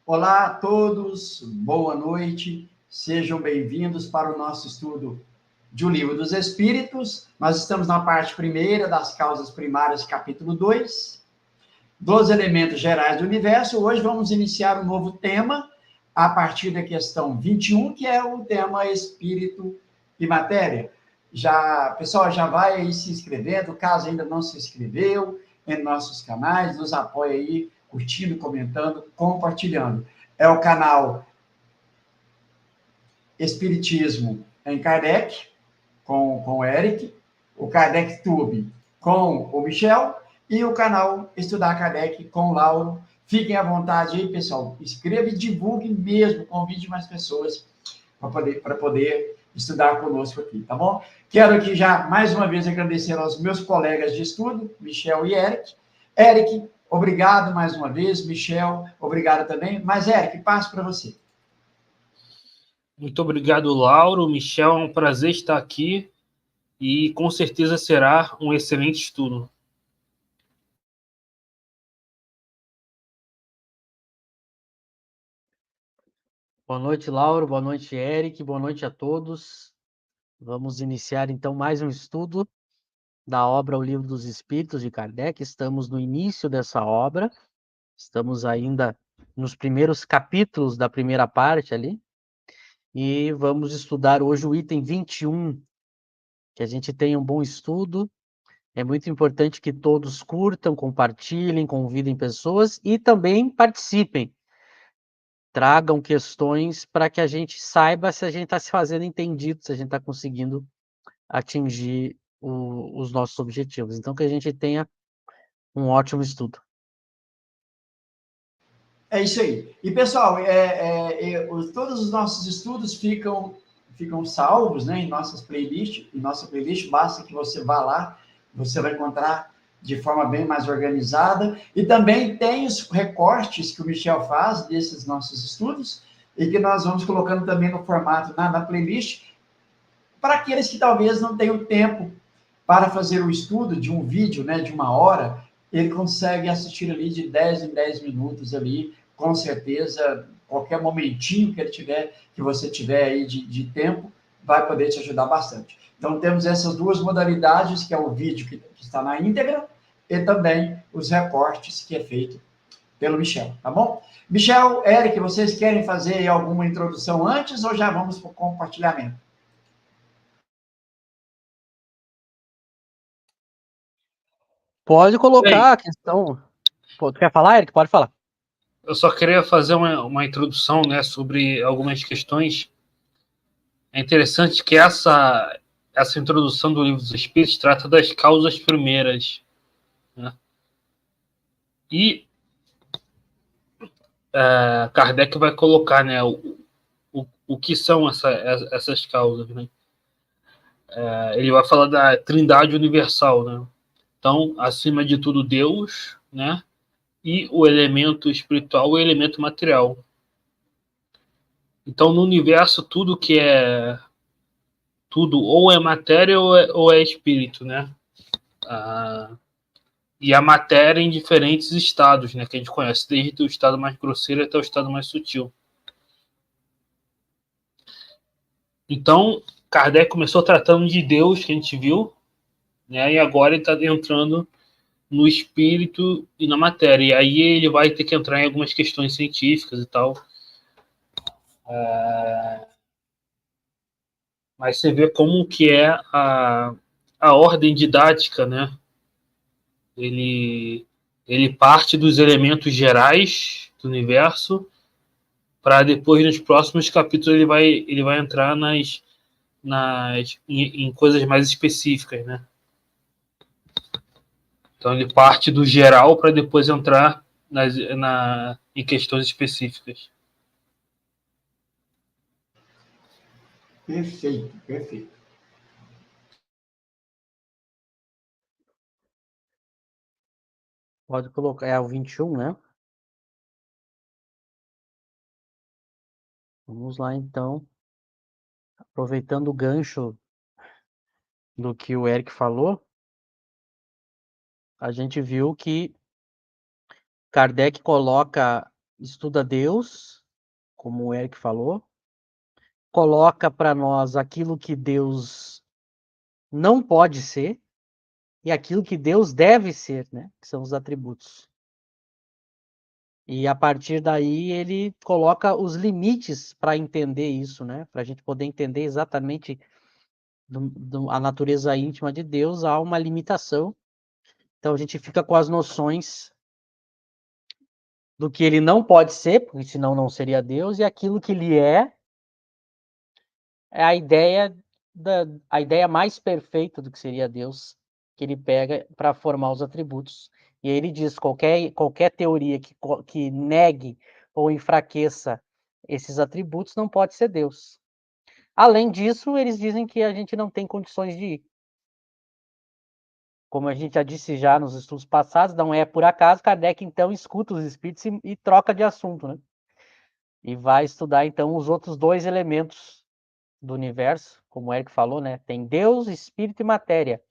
Olá a todos, boa noite, sejam bem-vindos para o nosso estudo de O Livro dos Espíritos. Nós estamos na parte primeira das causas primárias, capítulo 2, dos elementos gerais do universo. Hoje vamos iniciar um novo tema, a partir da questão 21, que é o tema Espírito e Matéria. Pessoal, já vai aí se inscrevendo, caso ainda não se inscreveu, em nossos canais, nos apoia aí, curtindo, comentando, compartilhando. É o canal Espiritismo em Kardec, com o Eric, o Kardec Tube com o Michel, e o canal Estudar Kardec com o Lauro. Fiquem à vontade aí, pessoal. Escreva e divulgue mesmo, convide mais pessoas para poder estudar conosco aqui, tá bom? Quero aqui já, mais uma vez, agradecer aos meus colegas de estudo, Michel e Eric. Eric, obrigado mais uma vez. Michel, obrigado também. Mas, Eric, passo para você. Muito obrigado, Lauro. Michel, é um prazer estar aqui e com certeza será um excelente estudo. Boa noite, Lauro. Boa noite, Eric. Boa noite a todos. Vamos iniciar, então, mais um estudo da obra O Livro dos Espíritos, de Kardec. Estamos no início dessa obra. Estamos ainda nos primeiros capítulos da primeira parte ali. E vamos estudar hoje o item 21. Que a gente tenha um bom estudo. É muito importante que todos curtam, compartilhem, convidem pessoas e também participem. Tragam questões para que a gente saiba se a gente está se fazendo entendido, se a gente está conseguindo atingir os nossos objetivos. Então, que a gente tenha um ótimo estudo. É isso aí. E, pessoal, todos os nossos estudos ficam salvos, né, em nossa playlist. Basta que você vá lá, você vai encontrar de forma bem mais organizada. E também tem os recortes que o Michel faz desses nossos estudos e que nós vamos colocando também no formato na playlist para aqueles que talvez não tenham tempo para fazer o estudo de um vídeo, né, de 1 hora. Ele consegue assistir ali de 10 em 10 minutos ali, com certeza, qualquer momentinho que você tiver aí de tempo, vai poder te ajudar bastante. Então, temos essas duas modalidades, que é o vídeo que está na íntegra, e também os recortes, que é feito pelo Michel, tá bom? Michel, Eric, vocês querem fazer alguma introdução antes ou já vamos para o compartilhamento? Pode colocar a questão. Pô, tu quer falar, Eric? Pode falar. Eu só queria fazer uma introdução, né, sobre algumas questões. É interessante que essa introdução do Livro dos Espíritos trata das causas primeiras, né? E Kardec vai colocar, né, o que são essas causas, né? Ele vai falar da Trindade Universal, né? Então, acima de tudo, Deus, né? E o elemento espiritual e o elemento material. Então, no universo, tudo ou é matéria ou é espírito, né? E a matéria em diferentes estados, né? Que a gente conhece, desde o estado mais grosseiro até o estado mais sutil. Então, Kardec começou tratando de Deus, que a gente viu, né? E agora ele está entrando no espírito e na matéria. E aí ele vai ter que entrar em algumas questões científicas e tal. Mas você vê como que é a ordem didática, né? Ele parte dos elementos gerais do universo para depois, nos próximos capítulos, ele vai entrar em coisas mais específicas, né? Então ele parte do geral para depois entrar em questões específicas. Perfeito, perfeito. Pode colocar. É o 21, né? Vamos lá, então. Aproveitando o gancho do que o Eric falou, a gente viu que Kardec estuda Deus, como o Eric falou, coloca para nós aquilo que Deus não pode ser e aquilo que Deus deve ser, né? Que são os atributos. E a partir daí ele coloca os limites para entender isso, né? Para a gente poder entender exatamente a natureza íntima de Deus, há uma limitação. Então a gente fica com as noções do que ele não pode ser, porque senão não seria Deus, e aquilo que ele é a ideia a ideia mais perfeita do que seria Deus, que ele pega para formar os atributos. E aí ele diz qualquer teoria que negue ou enfraqueça esses atributos não pode ser Deus. Além disso, eles dizem que a gente não tem condições de ir. Como a gente já disse já nos estudos passados, não é por acaso, Kardec então escuta os espíritos e troca de assunto, né? E vai estudar então os outros dois elementos do universo, como o Eric falou, né? Tem Deus, espírito e matéria.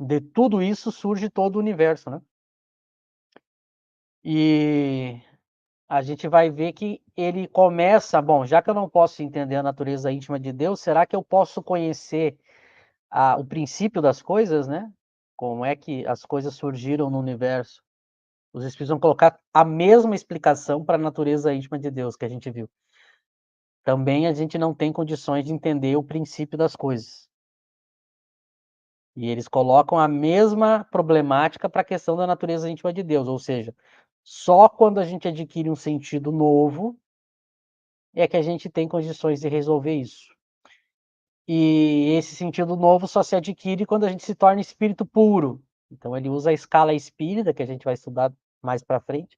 De tudo isso surge todo o universo, né? E a gente vai ver que ele começa, bom, já que eu não posso entender a natureza íntima de Deus, será que eu posso conhecer o princípio das coisas, né? Como é que as coisas surgiram no universo? Os espíritos vão colocar a mesma explicação para a natureza íntima de Deus que a gente viu. Também a gente não tem condições de entender o princípio das coisas. E eles colocam a mesma problemática para a questão da natureza íntima de Deus, ou seja, só quando a gente adquire um sentido novo é que a gente tem condições de resolver isso. E esse sentido novo só se adquire quando a gente se torna espírito puro. Então ele usa a escala espírita, que a gente vai estudar mais para frente,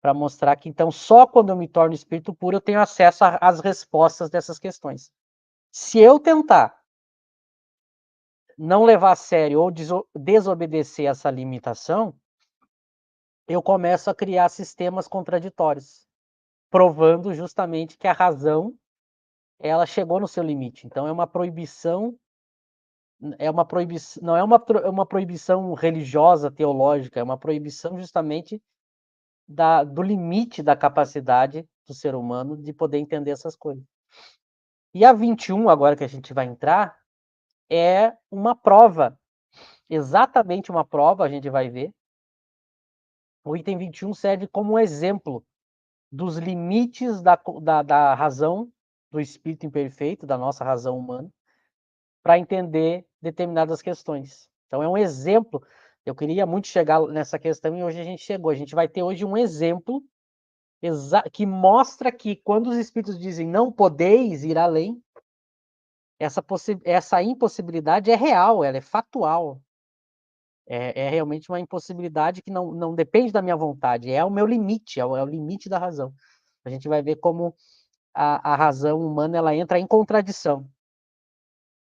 para mostrar que então só quando eu me torno espírito puro eu tenho acesso às respostas dessas questões. Se eu tentar não levar a sério ou desobedecer essa limitação, eu começo a criar sistemas contraditórios, provando justamente que a razão ela chegou no seu limite. Então é uma proibição, não é uma proibição religiosa, teológica, é uma proibição justamente do limite da capacidade do ser humano de poder entender essas coisas. E a 21, agora que a gente vai entrar, é uma prova, exatamente uma prova, a gente vai ver. O item 21 serve como um exemplo dos limites da razão do espírito imperfeito, da nossa razão humana, para entender determinadas questões. Então é um exemplo. Eu queria muito chegar nessa questão e hoje a gente chegou. A gente vai ter hoje um exemplo que mostra que quando os espíritos dizem não podeis ir além, essa impossibilidade é real, ela é factual. É realmente uma impossibilidade que não depende da minha vontade, é o meu limite, é o limite da razão. A gente vai ver como a razão humana ela entra em contradição,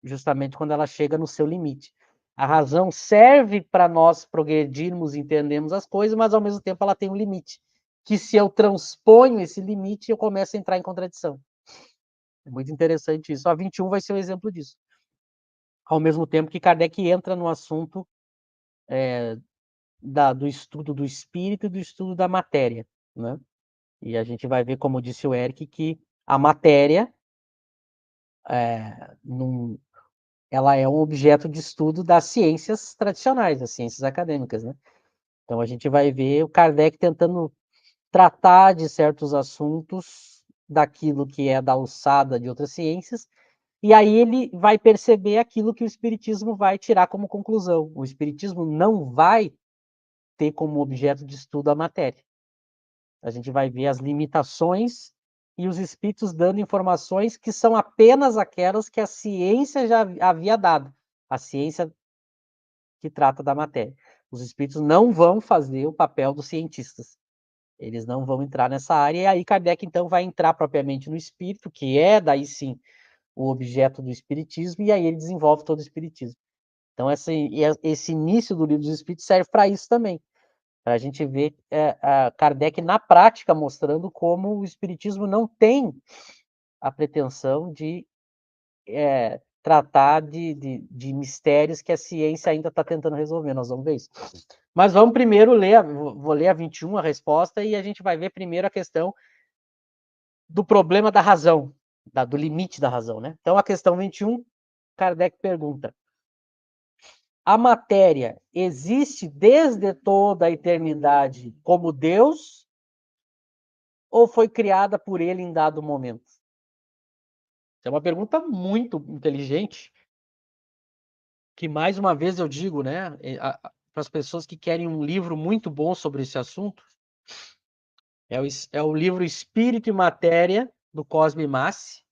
justamente quando ela chega no seu limite. A razão serve para nós progredirmos, entendermos as coisas, mas ao mesmo tempo ela tem um limite, que se eu transponho esse limite, eu começo a entrar em contradição. É muito interessante isso. A 21 vai ser um exemplo disso. Ao mesmo tempo que Kardec entra no assunto do estudo do espírito e do estudo da matéria, né? E a gente vai ver, como disse o Eric, que a matéria ela é um objeto de estudo das ciências tradicionais, das ciências acadêmicas, né? Então a gente vai ver o Kardec tentando tratar de certos assuntos daquilo que é da alçada de outras ciências, e aí ele vai perceber aquilo que o espiritismo vai tirar como conclusão. O espiritismo não vai ter como objeto de estudo a matéria. A gente vai ver as limitações e os espíritos dando informações que são apenas aquelas que a ciência já havia dado, a ciência que trata da matéria. Os espíritos não vão fazer o papel dos cientistas. Eles não vão entrar nessa área, e aí Kardec então vai entrar propriamente no espírito, que é daí sim o objeto do espiritismo, e aí ele desenvolve todo o espiritismo. Então esse início do Livro dos Espíritos serve para isso também, Para a gente ver Kardec na prática mostrando como o Espiritismo não tem a pretensão de tratar de mistérios que a ciência ainda está tentando resolver. Nós vamos ver isso. Mas vamos primeiro ler, vou ler a 21, a resposta, e a gente vai ver primeiro a questão do problema da razão, do limite da razão, né? Então, a questão 21, Kardec pergunta: a matéria existe desde toda a eternidade como Deus ou foi criada por ele em dado momento? É uma pergunta muito inteligente, que mais uma vez eu digo, né, para as pessoas que querem um livro muito bom sobre esse assunto, é o livro Espírito e Matéria, do Cosme Massi.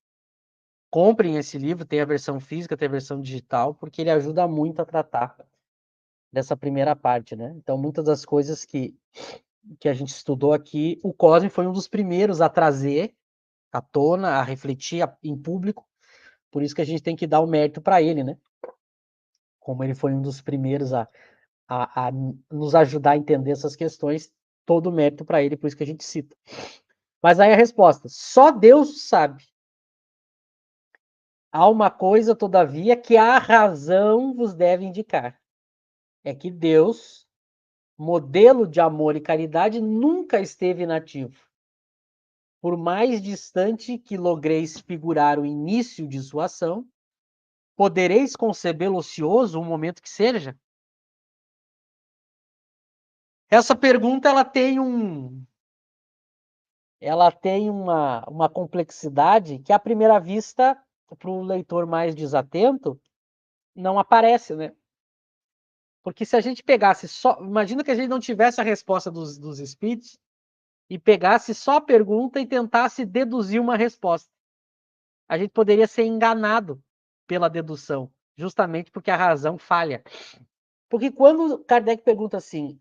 Comprem esse livro, tem a versão física, tem a versão digital, porque ele ajuda muito a tratar dessa primeira parte, né? Então, muitas das coisas que a gente estudou aqui, o Cosme foi um dos primeiros a trazer à tona, a refletir em público, por isso que a gente tem que dar o mérito para ele, né? Como ele foi um dos primeiros a nos ajudar a entender essas questões, todo o mérito para ele, por isso que a gente cita. Mas aí a resposta: só Deus sabe. Há uma coisa, todavia, que a razão vos deve indicar. É que Deus, modelo de amor e caridade, nunca esteve inativo. Por mais distante que logreis figurar o início de sua ação, podereis concebê-lo ocioso um momento que seja? Essa pergunta ela tem uma complexidade que, à primeira vista, para o leitor mais desatento, não aparece, né? Porque se a gente pegasse só... Imagina que a gente não tivesse a resposta dos espíritos e pegasse só a pergunta e tentasse deduzir uma resposta. A gente poderia ser enganado pela dedução, justamente porque a razão falha. Porque quando Kardec pergunta assim,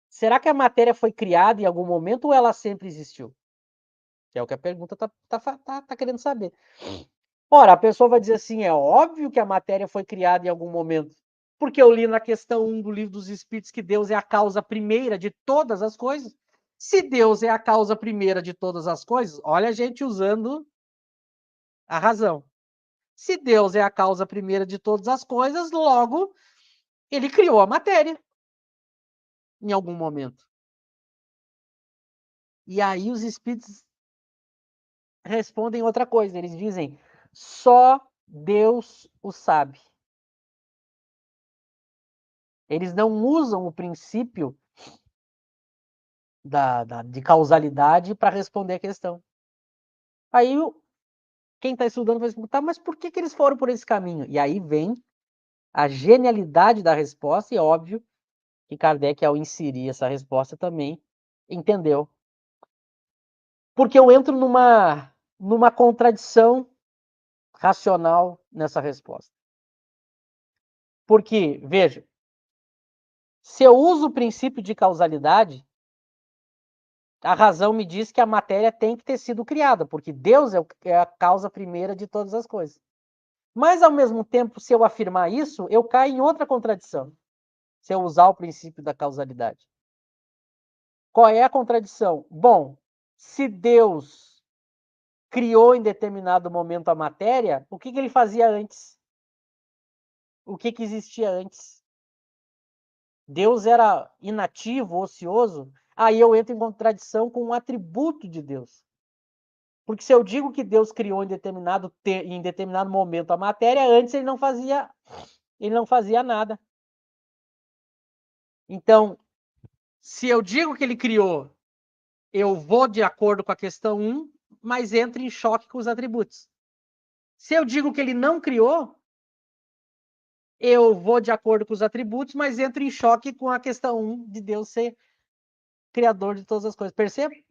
será que a matéria foi criada em algum momento ou ela sempre existiu? Que é o que a pergunta tá querendo saber. Ora, a pessoa vai dizer assim, é óbvio que a matéria foi criada em algum momento, porque eu li na questão 1 do Livro dos Espíritos que Deus é a causa primeira de todas as coisas. Se Deus é a causa primeira de todas as coisas, olha a gente usando a razão. Se Deus é a causa primeira de todas as coisas, logo, ele criou a matéria em algum momento. E aí os espíritos respondem outra coisa, eles dizem, só Deus o sabe. Eles não usam o princípio de causalidade para responder a questão. Aí quem está estudando vai se perguntar, mas por que eles foram por esse caminho? E aí vem a genialidade da resposta, e é óbvio que Kardec, ao inserir essa resposta, também entendeu. Porque eu entro numa contradição racional nessa resposta. Porque, veja, se eu uso o princípio de causalidade, a razão me diz que a matéria tem que ter sido criada, porque Deus é a causa primeira de todas as coisas. Mas, ao mesmo tempo, se eu afirmar isso, eu caio em outra contradição, se eu usar o princípio da causalidade. Qual é a contradição? Bom, se Deus criou em determinado momento a matéria, o que ele fazia antes? O que existia antes? Deus era inativo, ocioso? Aí eu entro em contradição com um atributo de Deus. Porque se eu digo que Deus criou em determinado momento a matéria, antes ele não fazia nada. Então, se eu digo que ele criou, eu vou de acordo com a questão 1, mas entro em choque com os atributos. Se eu digo que ele não criou, eu vou de acordo com os atributos, mas entro em choque com a questão 1 de Deus ser criador de todas as coisas. Percebe?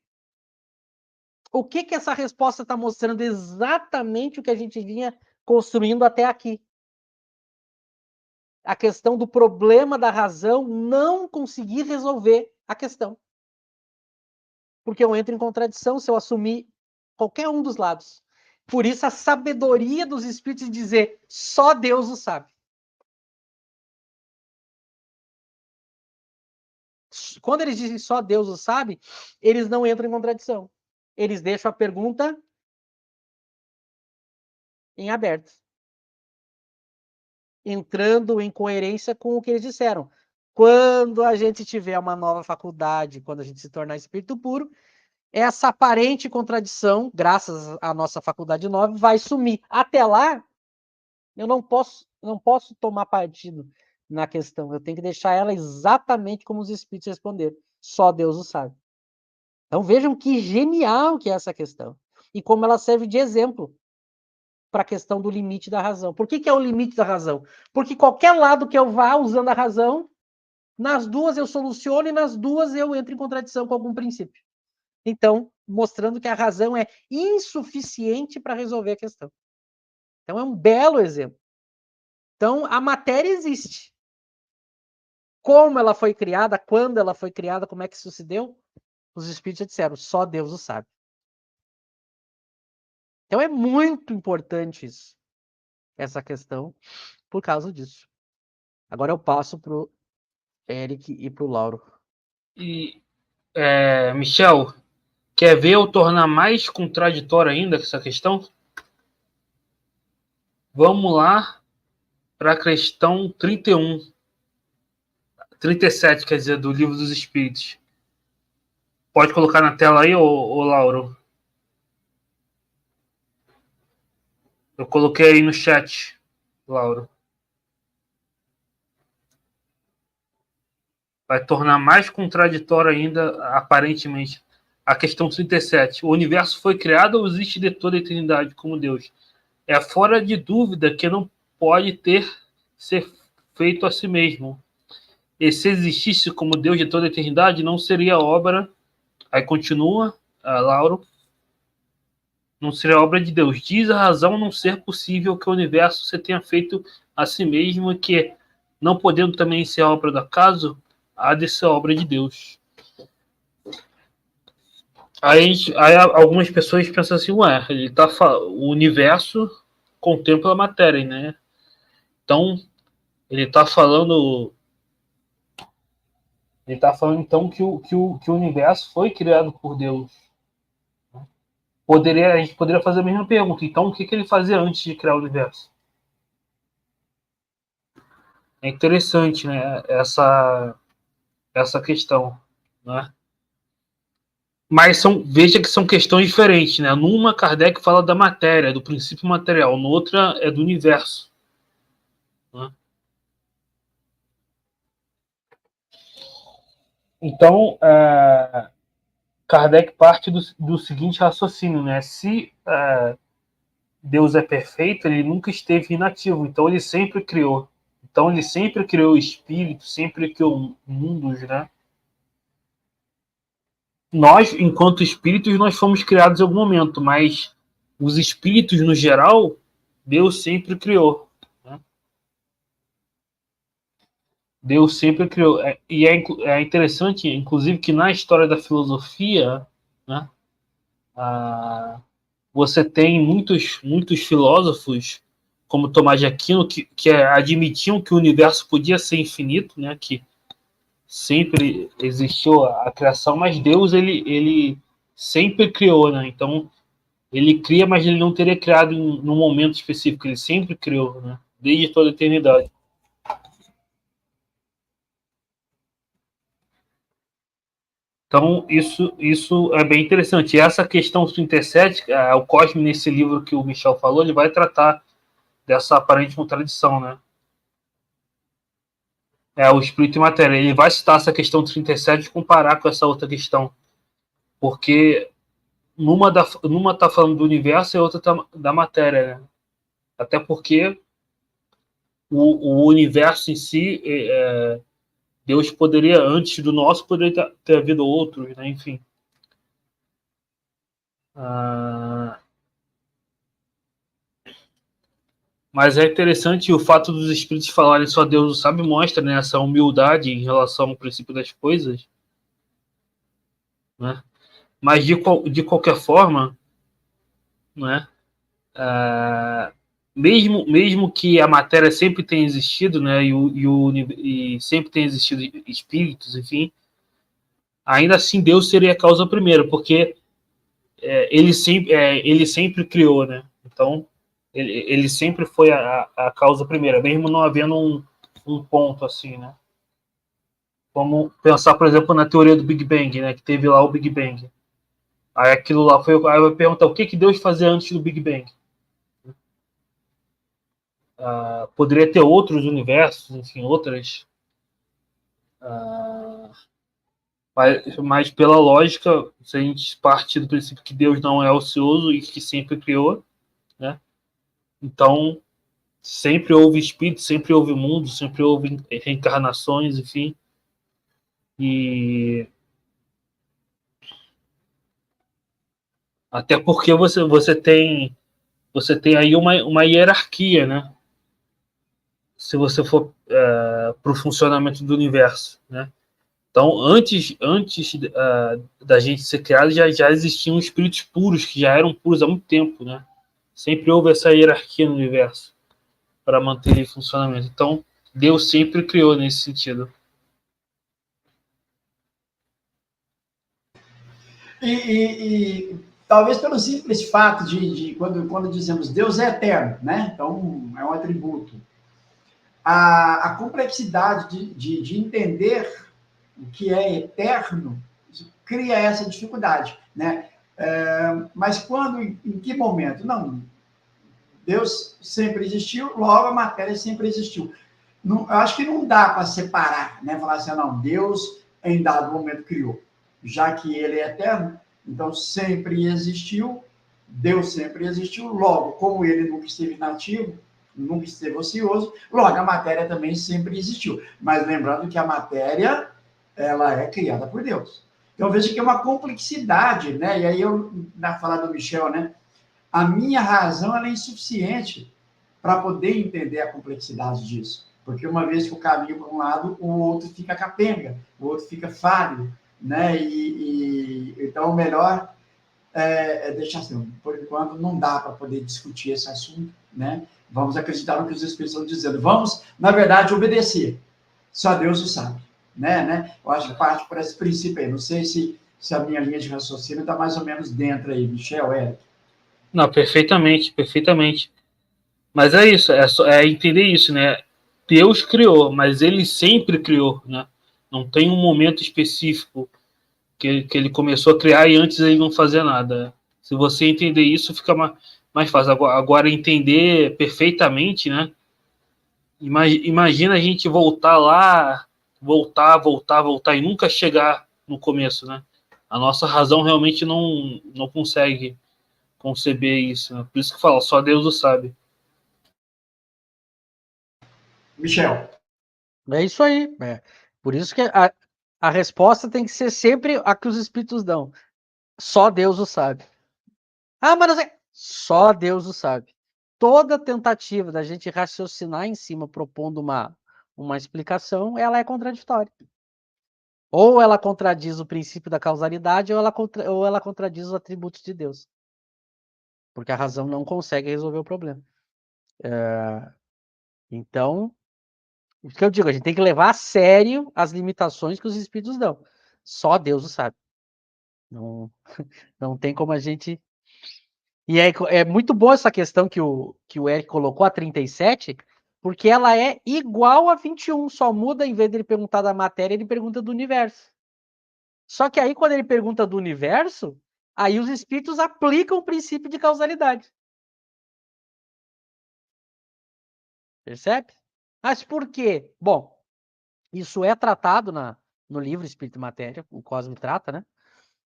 O que essa resposta está mostrando? Exatamente o que a gente vinha construindo até aqui. A questão do problema da razão não conseguir resolver a questão. Porque eu entro em contradição se eu assumir qualquer um dos lados. Por isso a sabedoria dos espíritos de dizer, só Deus o sabe. Quando eles dizem só Deus o sabe, eles não entram em contradição. Eles deixam a pergunta em aberto, entrando em coerência com o que eles disseram. Quando a gente tiver uma nova faculdade, quando a gente se tornar espírito puro, essa aparente contradição, graças à nossa faculdade nova, vai sumir. Até lá, eu não posso tomar partido na questão. Eu tenho que deixar ela exatamente como os espíritos responderam. Só Deus o sabe. Então vejam que genial que é essa questão. E como ela serve de exemplo para a questão do limite da razão. Por que é o limite da razão? Porque qualquer lado que eu vá usando a razão, nas duas eu soluciono e nas duas eu entro em contradição com algum princípio. Então, mostrando que a razão é insuficiente para resolver a questão. Então, é um belo exemplo. Então, a matéria existe. Como ela foi criada, quando ela foi criada, como é que isso se deu? Os espíritos já disseram, só Deus o sabe. Então, é muito importante isso, essa questão, por causa disso. Agora eu passo para o Eric e para o Lauro. E, Michel, quer ver eu tornar mais contraditório ainda essa questão? Vamos lá para a questão 37, quer dizer, do Livro dos Espíritos. Pode colocar na tela aí, ô Lauro? Eu coloquei aí no chat, Lauro. Vai tornar mais contraditório ainda, aparentemente, a questão 37. O universo foi criado ou existe de toda a eternidade como Deus? É fora de dúvida que não pode ser feito a si mesmo. E se existisse como Deus de toda a eternidade, não seria obra. Aí continua, Lauro. Não seria obra de Deus. Diz a razão não ser possível que o universo se tenha feito a si mesmo, que, não podendo também ser obra do acaso, há de ser obra de Deus. Aí algumas pessoas pensam assim, o universo contempla a matéria, né? Então, ele está falando então que o universo foi criado por Deus. A gente poderia fazer a mesma pergunta. Então, o que ele fazia antes de criar o universo? É interessante, né? Essa questão, né? Mas veja que são questões diferentes, né? Numa, Kardec fala da matéria, do princípio material. Noutra, é do universo. Né? Então, Kardec parte do seguinte raciocínio, né? Se Deus é perfeito, ele nunca esteve inativo, então ele sempre criou. Então ele sempre criou espíritos, sempre criou mundos, né? Nós, enquanto espíritos, nós fomos criados em algum momento, mas os espíritos, no geral, Deus sempre criou. Né? Deus sempre criou. E é interessante, inclusive, que na história da filosofia, né, você tem muitos filósofos, como Tomás de Aquino, que admitiam que o universo podia ser infinito, né, que sempre existiu a criação, mas Deus ele sempre criou, né? Então ele cria, mas ele não teria criado num momento específico, ele sempre criou, né? Desde toda a eternidade. Então isso é bem interessante. E essa questão 37, o Cosme, nesse livro que o Michel falou, ele vai tratar dessa aparente contradição, né? O espírito e matéria. Ele vai citar essa questão 37 e comparar com essa outra questão. Porque numa tá falando do universo e a outra tá da matéria, né? Até porque o universo em si, Deus poderia, antes do nosso, poderia ter havido outros, né? Enfim. Mas é interessante o fato dos espíritos falarem só Deus o sabe, mostra, né, essa humildade em relação ao princípio das coisas, né? Mas de qualquer forma, né, mesmo que a matéria sempre tenha existido, né, e sempre tenha existido espíritos, enfim, ainda assim Deus seria a causa primeira, porque ele sempre criou, né? Então, ele sempre foi a causa primeira, mesmo não havendo um ponto assim, né? Vamos pensar, por exemplo, na teoria do Big Bang, né? Que teve lá o Big Bang. Aí aquilo lá foi. Aí eu vou perguntar o que Deus fazia antes do Big Bang? Poderia ter outros universos, enfim, outras. Mas pela lógica, se a gente parte do princípio que Deus não é ocioso e que sempre criou, né? Então, sempre houve espírito, sempre houve mundo, sempre houve reencarnações, enfim. E até porque você tem aí uma hierarquia, né? Se você for para o funcionamento do universo, né? Então, antes da gente ser criado, já existiam espíritos puros, que já eram puros há muito tempo, né? Sempre houve essa hierarquia no universo para manter ele em funcionamento. Então, Deus sempre criou nesse sentido. E talvez pelo simples fato de quando dizemos Deus é eterno, né? Então, é um atributo. A complexidade de entender o que é eterno cria essa dificuldade, né? Mas quando, em que momento? Não, Deus sempre existiu, logo a matéria sempre existiu. Não, eu acho que não dá para separar, né? Falar assim, não, Deus em dado momento criou, já que ele é eterno, então sempre existiu, Deus sempre existiu, logo, como ele nunca esteve inativo, nunca esteve ocioso, logo a matéria também sempre existiu. Mas lembrando que a matéria, ela é criada por Deus. Então veja que é uma complexidade, né? E aí eu, na fala do Michel, né? A minha razão ela é insuficiente para poder entender a complexidade disso. Porque uma vez que o caminho para um lado, o outro fica capenga, o outro fica falho, né? Então, o melhor é deixar assim. Por enquanto, não dá para poder discutir esse assunto, né? Vamos acreditar no que os Espíritos estão dizendo. Vamos, na verdade, obedecer. Só Deus o sabe, né? Eu acho que parte por esse princípio aí. Não sei se a minha linha de raciocínio está mais ou menos dentro aí, Michel, Eric. Não, perfeitamente, perfeitamente. Mas é isso, é entender isso, né? Deus criou, mas ele sempre criou, né? Não tem um momento específico que ele começou a criar e antes ele não fazia nada. Se você entender isso, fica mais fácil. Agora, entender perfeitamente, né? Imagina a gente voltar lá, voltar e nunca chegar no começo, né? A nossa razão realmente não consegue conceber isso, né? Por isso que fala, só Deus o sabe. Michel. É isso aí. Por isso que a resposta tem que ser sempre a que os espíritos dão. Só Deus o sabe. Ah, mas não sei. Só Deus o sabe. Toda tentativa da gente raciocinar em cima propondo uma explicação, ela é contraditória. Ou ela contradiz o princípio da causalidade, ou ela contradiz os atributos de Deus. Porque a razão não consegue resolver o problema. Então, o que eu digo, a gente tem que levar a sério as limitações que os espíritos dão. Só Deus o sabe. Não, não tem como a gente. E é muito boa essa questão que o Eric colocou, a 37, porque ela é igual a 21, só muda, em vez de ele perguntar da matéria, ele pergunta do universo. Só que aí, quando ele pergunta do universo, aí os espíritos aplicam o princípio de causalidade. Percebe? Mas por quê? Bom, isso é tratado no livro Espírito e Matéria, o Cosme trata, né?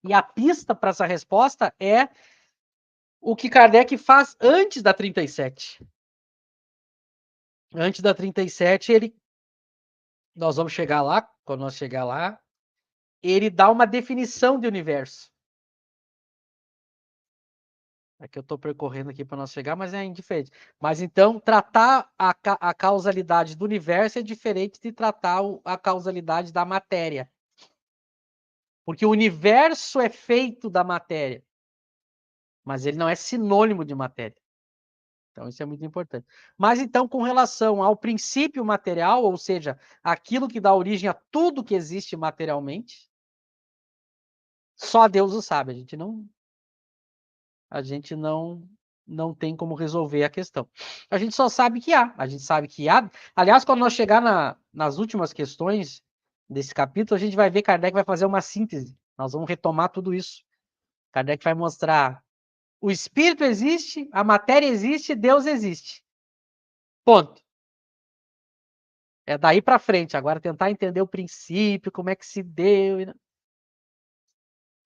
E a pista para essa resposta é o que Kardec faz antes da 37. Antes da 37, nós vamos chegar lá, quando nós chegar lá, ele dá uma definição de universo. É que eu estou percorrendo aqui para nós chegar, mas é indiferente. Mas então, tratar a causalidade do universo é diferente de tratar a causalidade da matéria. Porque o universo é feito da matéria, mas ele não é sinônimo de matéria. Então, isso é muito importante. Mas, então, com relação ao princípio material, ou seja, aquilo que dá origem a tudo que existe materialmente, Só Deus o sabe. A gente não tem como resolver a questão. A gente só sabe que há. A gente sabe que há. Aliás, quando nós chegar nas últimas questões desse capítulo, a gente vai ver que Kardec vai fazer uma síntese. Nós vamos retomar tudo isso. Kardec vai mostrar: o espírito existe, a matéria existe, Deus existe. Ponto. É daí para frente. Agora tentar entender o princípio, como é que se deu.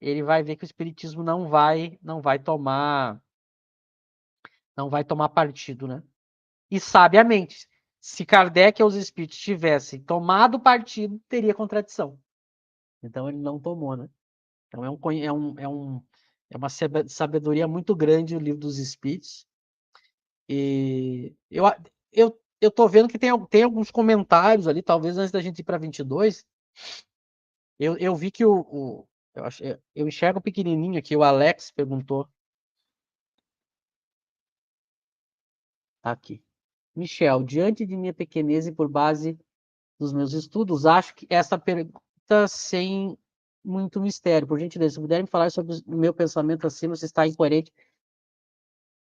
Ele vai ver que o espiritismo não vai tomar partido, né? E sabiamente, se Kardec e os espíritos tivessem tomado partido, teria contradição. Então ele não tomou, né? Então é uma sabedoria muito grande o livro dos espíritos. E eu tô vendo que tem alguns comentários ali, talvez antes da gente ir para 22, eu vi que eu enxergo pequenininho aqui, o Alex perguntou. Tá aqui. Michel, diante de minha pequenez e por base dos meus estudos, acho que essa pergunta sem muito mistério. Por gentileza, se puder me falar sobre o meu pensamento acima, se está incoerente.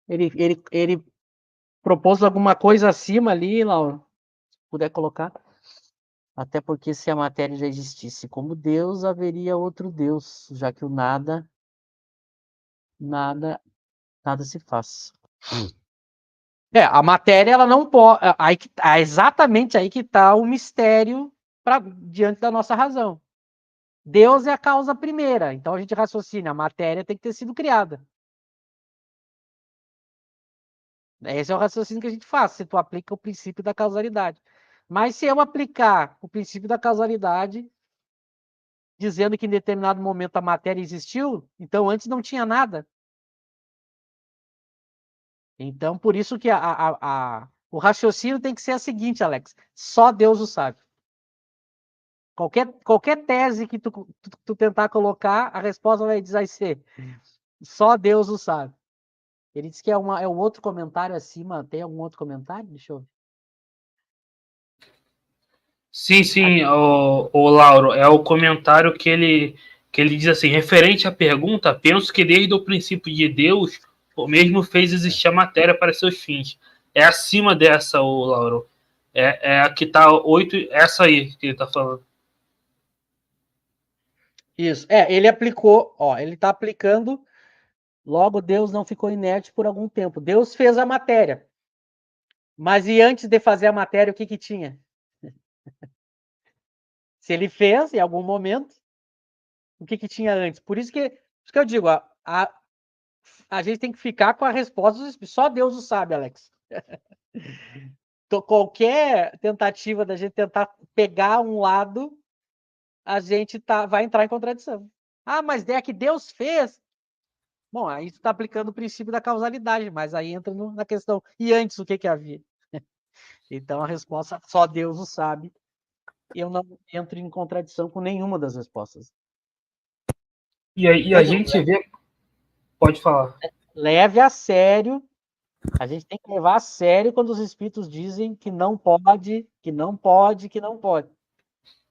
Ele propôs alguma coisa acima ali, Laura, se puder colocar. Até porque se a matéria já existisse como Deus, haveria outro Deus, já que o nada se faz. A matéria, ela não pode. Exatamente aí que está o mistério diante da nossa razão. Deus é a causa primeira, então a gente raciocina, a matéria tem que ter sido criada. Esse é o raciocínio que a gente faz, se tu aplica o princípio da causalidade. Mas se eu aplicar o princípio da causalidade, dizendo que em determinado momento a matéria existiu, então antes não tinha nada. Então, por isso que o raciocínio tem que ser a seguinte, Alex: só Deus o sabe. Qualquer tese que tu tentar colocar, a resposta vai ser: só Deus o sabe. Ele disse que é um outro comentário acima. Tem algum outro comentário? Deixa eu ver. Sim, o Lauro, é o comentário que ele diz assim: referente à pergunta, penso que desde o princípio de Deus, o mesmo fez existir a matéria para seus fins. É acima dessa, o Lauro. É a que está 8, essa aí que ele está falando. Isso. Ele aplicou, ele está aplicando. Logo, Deus não ficou inerte por algum tempo. Deus fez a matéria. Mas e antes de fazer a matéria, o que tinha? Se ele fez em algum momento, o que tinha antes? Por isso que eu digo, a gente tem que ficar com a resposta. Só Deus o sabe, Alex. Qualquer tentativa da gente tentar pegar um lado, a gente vai entrar em contradição. Mas é que Deus fez. Bom, aí tu está aplicando o princípio da causalidade, mas aí entra na questão. E antes, o que havia? Então, a resposta, só Deus o sabe. Eu não entro em contradição com nenhuma das respostas. E aí a gente vê... Pode falar. Leve a sério. A gente tem que levar a sério quando os espíritos dizem que não pode, que não pode, que não pode.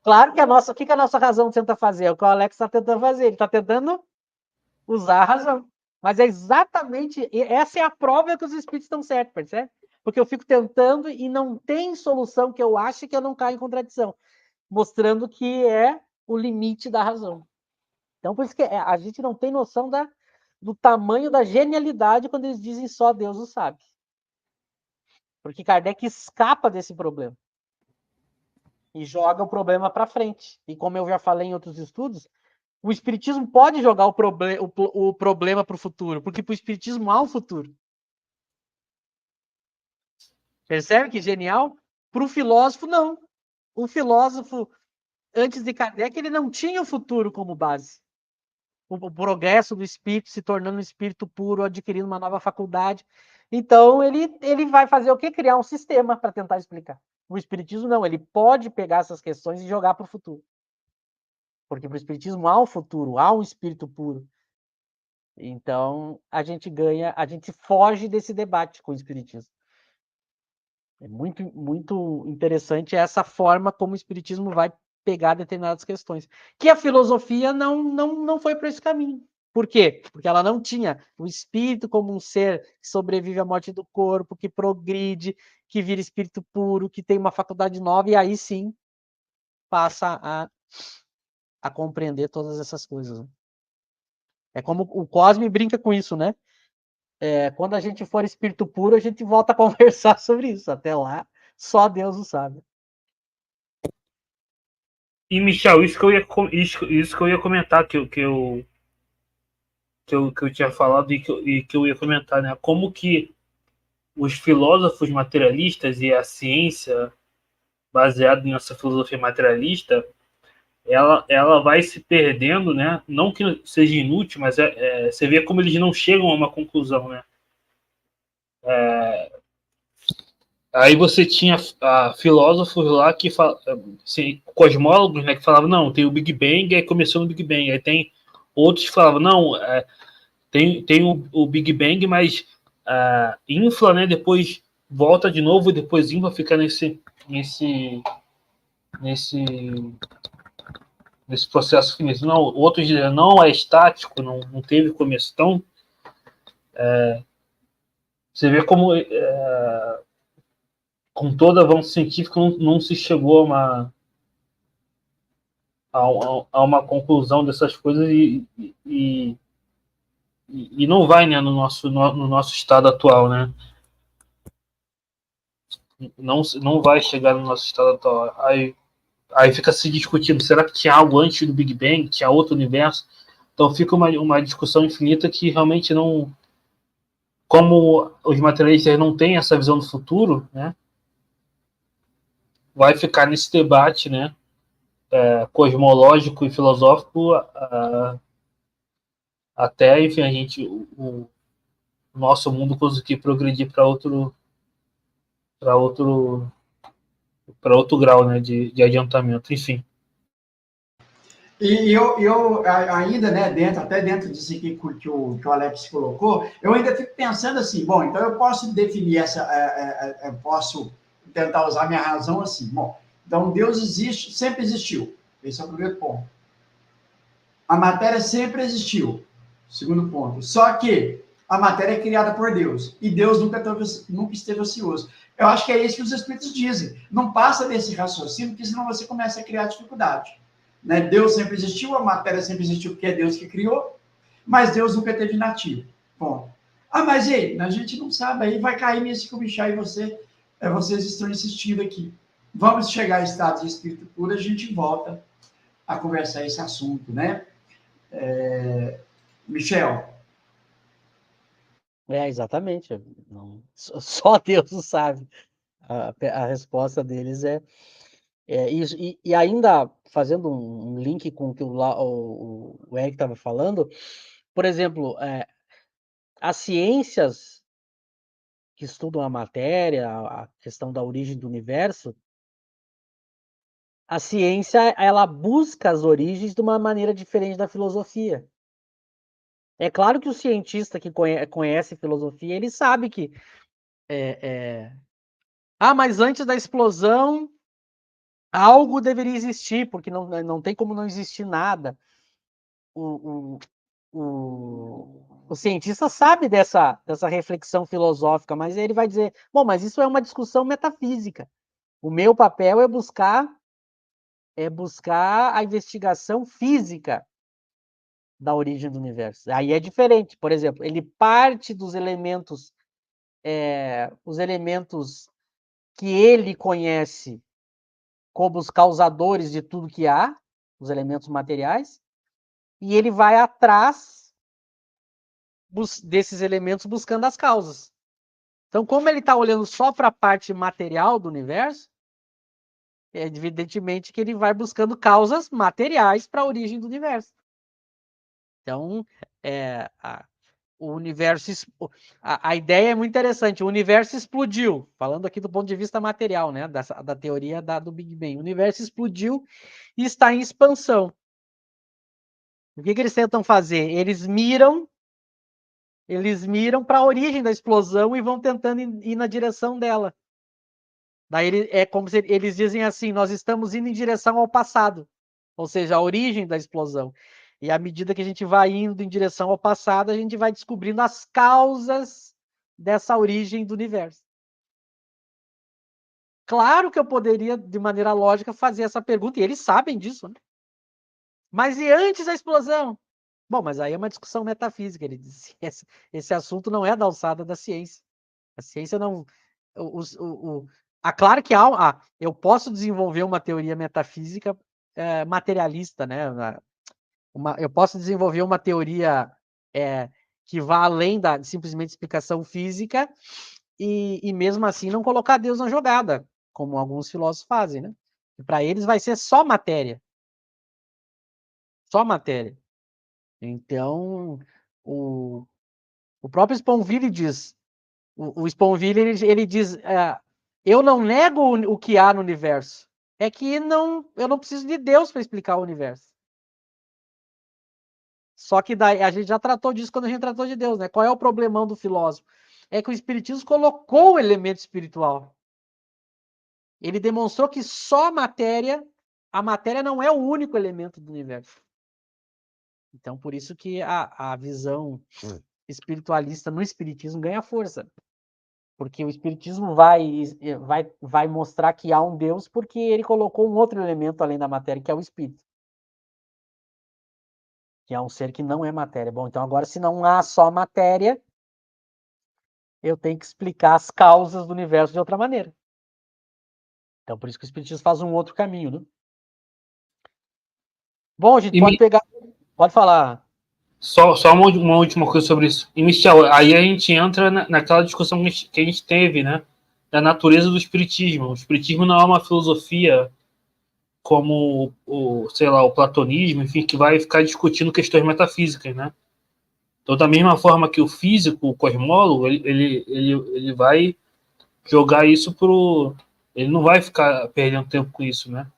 Claro que o que a nossa razão tenta fazer? É o que o Alex está tentando fazer. Ele está tentando usar a razão. Mas é exatamente... Essa é a prova que os espíritos estão certos, percebe? Porque eu fico tentando e não tem solução que eu ache que eu não caio em contradição. Mostrando que é o limite da razão. Então, por isso que a gente não tem noção do tamanho da genialidade quando eles dizem só Deus o sabe. Porque Kardec escapa desse problema. E joga o problema para frente. E como eu já falei em outros estudos, o Espiritismo pode jogar o problema para o futuro, porque para o Espiritismo há um futuro. Percebe que genial? Para o filósofo, não. O filósofo, antes de Kardec, ele não tinha o futuro como base. O progresso do espírito se tornando um espírito puro, adquirindo uma nova faculdade. Então, ele vai fazer o quê? Criar um sistema para tentar explicar. O Espiritismo não, ele pode pegar essas questões e jogar para o futuro. Porque para o Espiritismo há um futuro, há um espírito puro. Então, a gente foge desse debate com o Espiritismo. É muito, muito interessante essa forma como o Espiritismo vai pegar determinadas questões. Que a filosofia não foi para esse caminho. Por quê? Porque ela não tinha o espírito como um ser que sobrevive à morte do corpo, que progride, que vira espírito puro, que tem uma faculdade nova, e aí sim passa a compreender todas essas coisas. Né? É como o Cosme brinca com isso, né? Quando a gente for espírito puro, a gente volta a conversar sobre isso. Até lá, só Deus o sabe. E, Michel, isso que eu ia comentar, que eu tinha falado e que eu ia comentar, né? Como que os filósofos materialistas e a ciência baseada nessa filosofia materialista, ela vai se perdendo, né? Não que seja inútil, mas você vê como eles não chegam a uma conclusão, né? Aí você tinha filósofos lá que assim, cosmólogos, né, que falavam, não, tem o Big Bang, aí começou no Big Bang. Aí tem outros que falavam, não, tem o Big Bang, mas infla, né, depois volta de novo, e depois infla, fica nesse processo finito. Não, outros dizem, não, é estático, não teve começo. Então, você vê como com todo avanço científico não se chegou a uma conclusão dessas coisas e não vai, né, no nosso estado atual, né? Não vai chegar no nosso estado atual. Aí fica se discutindo, será que tinha algo antes do Big Bang? Tinha outro universo? Então fica uma discussão infinita que realmente não... Como os materialistas não têm essa visão do futuro, né? Vai ficar nesse debate, né? Cosmológico e filosófico até, enfim, o nosso mundo conseguir progredir para outro grau, né, de adiantamento, enfim. E eu ainda, né, até dentro disso aqui que o Alex colocou, eu ainda fico pensando assim, bom, então eu posso definir eu posso tentar usar minha razão assim, bom, então Deus existe, sempre existiu, esse é o primeiro ponto. A matéria sempre existiu, segundo ponto, só que a matéria é criada por Deus, e Deus nunca esteve ocioso. Eu acho que é isso que os Espíritos dizem, não passa desse raciocínio, porque senão você começa a criar dificuldade. Né? Deus sempre existiu, a matéria sempre existiu, porque é Deus que criou, mas Deus nunca teve inativo. Bom. Mas e aí? A gente não sabe, aí vai cair nesse que o Michel e vocês estão insistindo aqui. Vamos chegar a estado de espírito puro, a gente volta a conversar esse assunto, né? Michel. Exatamente. Só Deus o sabe. A resposta deles é isso. E ainda fazendo um link com o que o Eric estava falando, por exemplo, as ciências que estudam a matéria, a questão da origem do universo, a ciência ela busca as origens de uma maneira diferente da filosofia. É claro que o cientista que conhece filosofia, ele sabe que mas antes da explosão algo deveria existir, porque não tem como não existir nada. O cientista sabe dessa reflexão filosófica, mas ele vai dizer, bom, mas isso é uma discussão metafísica. O meu papel é buscar a investigação física da origem do universo. Aí é diferente. Por exemplo, ele parte dos elementos, os elementos que ele conhece como os causadores de tudo que há, os elementos materiais, e ele vai atrás desses elementos buscando as causas. Então, como ele está olhando só para a parte material do universo, é evidentemente que ele vai buscando causas materiais para a origem do universo. Então, o universo, a ideia é muito interessante. O universo explodiu, falando aqui do ponto de vista material, né, da teoria do Big Bang. O universo explodiu e está em expansão. O que eles tentam fazer? Eles miram para a origem da explosão e vão tentando ir na direção dela. Daí é como se eles dizem assim: nós estamos indo em direção ao passado, ou seja, a origem da explosão. E à medida que a gente vai indo em direção ao passado, a gente vai descobrindo as causas dessa origem do universo. Claro que eu poderia, de maneira lógica, fazer essa pergunta, e eles sabem disso, né? Mas e antes da explosão? Bom, mas aí é uma discussão metafísica. Ele disse: esse assunto não é da alçada da ciência. A ciência não. Claro que eu posso desenvolver uma teoria metafísica materialista, né? Eu posso desenvolver uma teoria que vá além da simplesmente explicação física e mesmo assim não colocar Deus na jogada, como alguns filósofos fazem, né? Para eles vai ser só matéria. Só matéria. Então, o próprio Sponville diz, o Sponville ele diz, eu não nego o que há no universo, é que eu não preciso de Deus para explicar o universo. Só que daí a gente já tratou disso quando a gente tratou de Deus, né? Qual é o problemão do filósofo? É que o espiritismo colocou o elemento espiritual. Ele demonstrou que só a matéria não é o único elemento do universo. Então, por isso que a visão espiritualista no espiritismo ganha força. Porque o espiritismo vai mostrar que há um Deus porque ele colocou um outro elemento além da matéria, que é o espírito. Que é um ser que não é matéria. Bom, então agora se não há só matéria, eu tenho que explicar as causas do universo de outra maneira. Então por isso que o espiritismo faz um outro caminho, né? Bom, a gente pode pegar... Pode falar. Só uma última coisa sobre isso. E, Michel, aí a gente entra naquela discussão que a gente teve, né? Da natureza do espiritismo. O espiritismo não é uma filosofia como sei lá, o platonismo, enfim, que vai ficar discutindo questões metafísicas, né? Então, da mesma forma que o físico, o cosmólogo, ele vai jogar isso pro... Ele não vai ficar perdendo tempo com isso, né?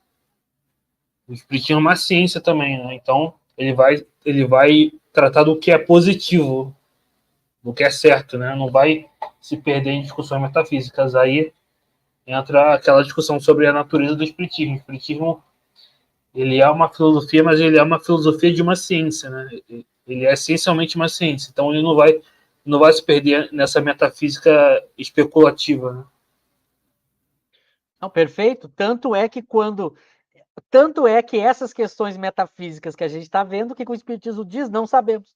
O espiritismo é uma ciência também, né? Então, ele vai tratar do que é positivo, do que é certo, né? Não vai se perder em discussões metafísicas. Aí entra aquela discussão sobre a natureza do espiritismo. O espiritismo, ele é uma filosofia, mas ele é uma filosofia de uma ciência, né? Ele é essencialmente uma ciência. Então ele não vai se perder nessa metafísica especulativa, né? Não, perfeito. Tanto é que essas questões metafísicas que a gente está vendo, o que o espiritismo diz, não sabemos.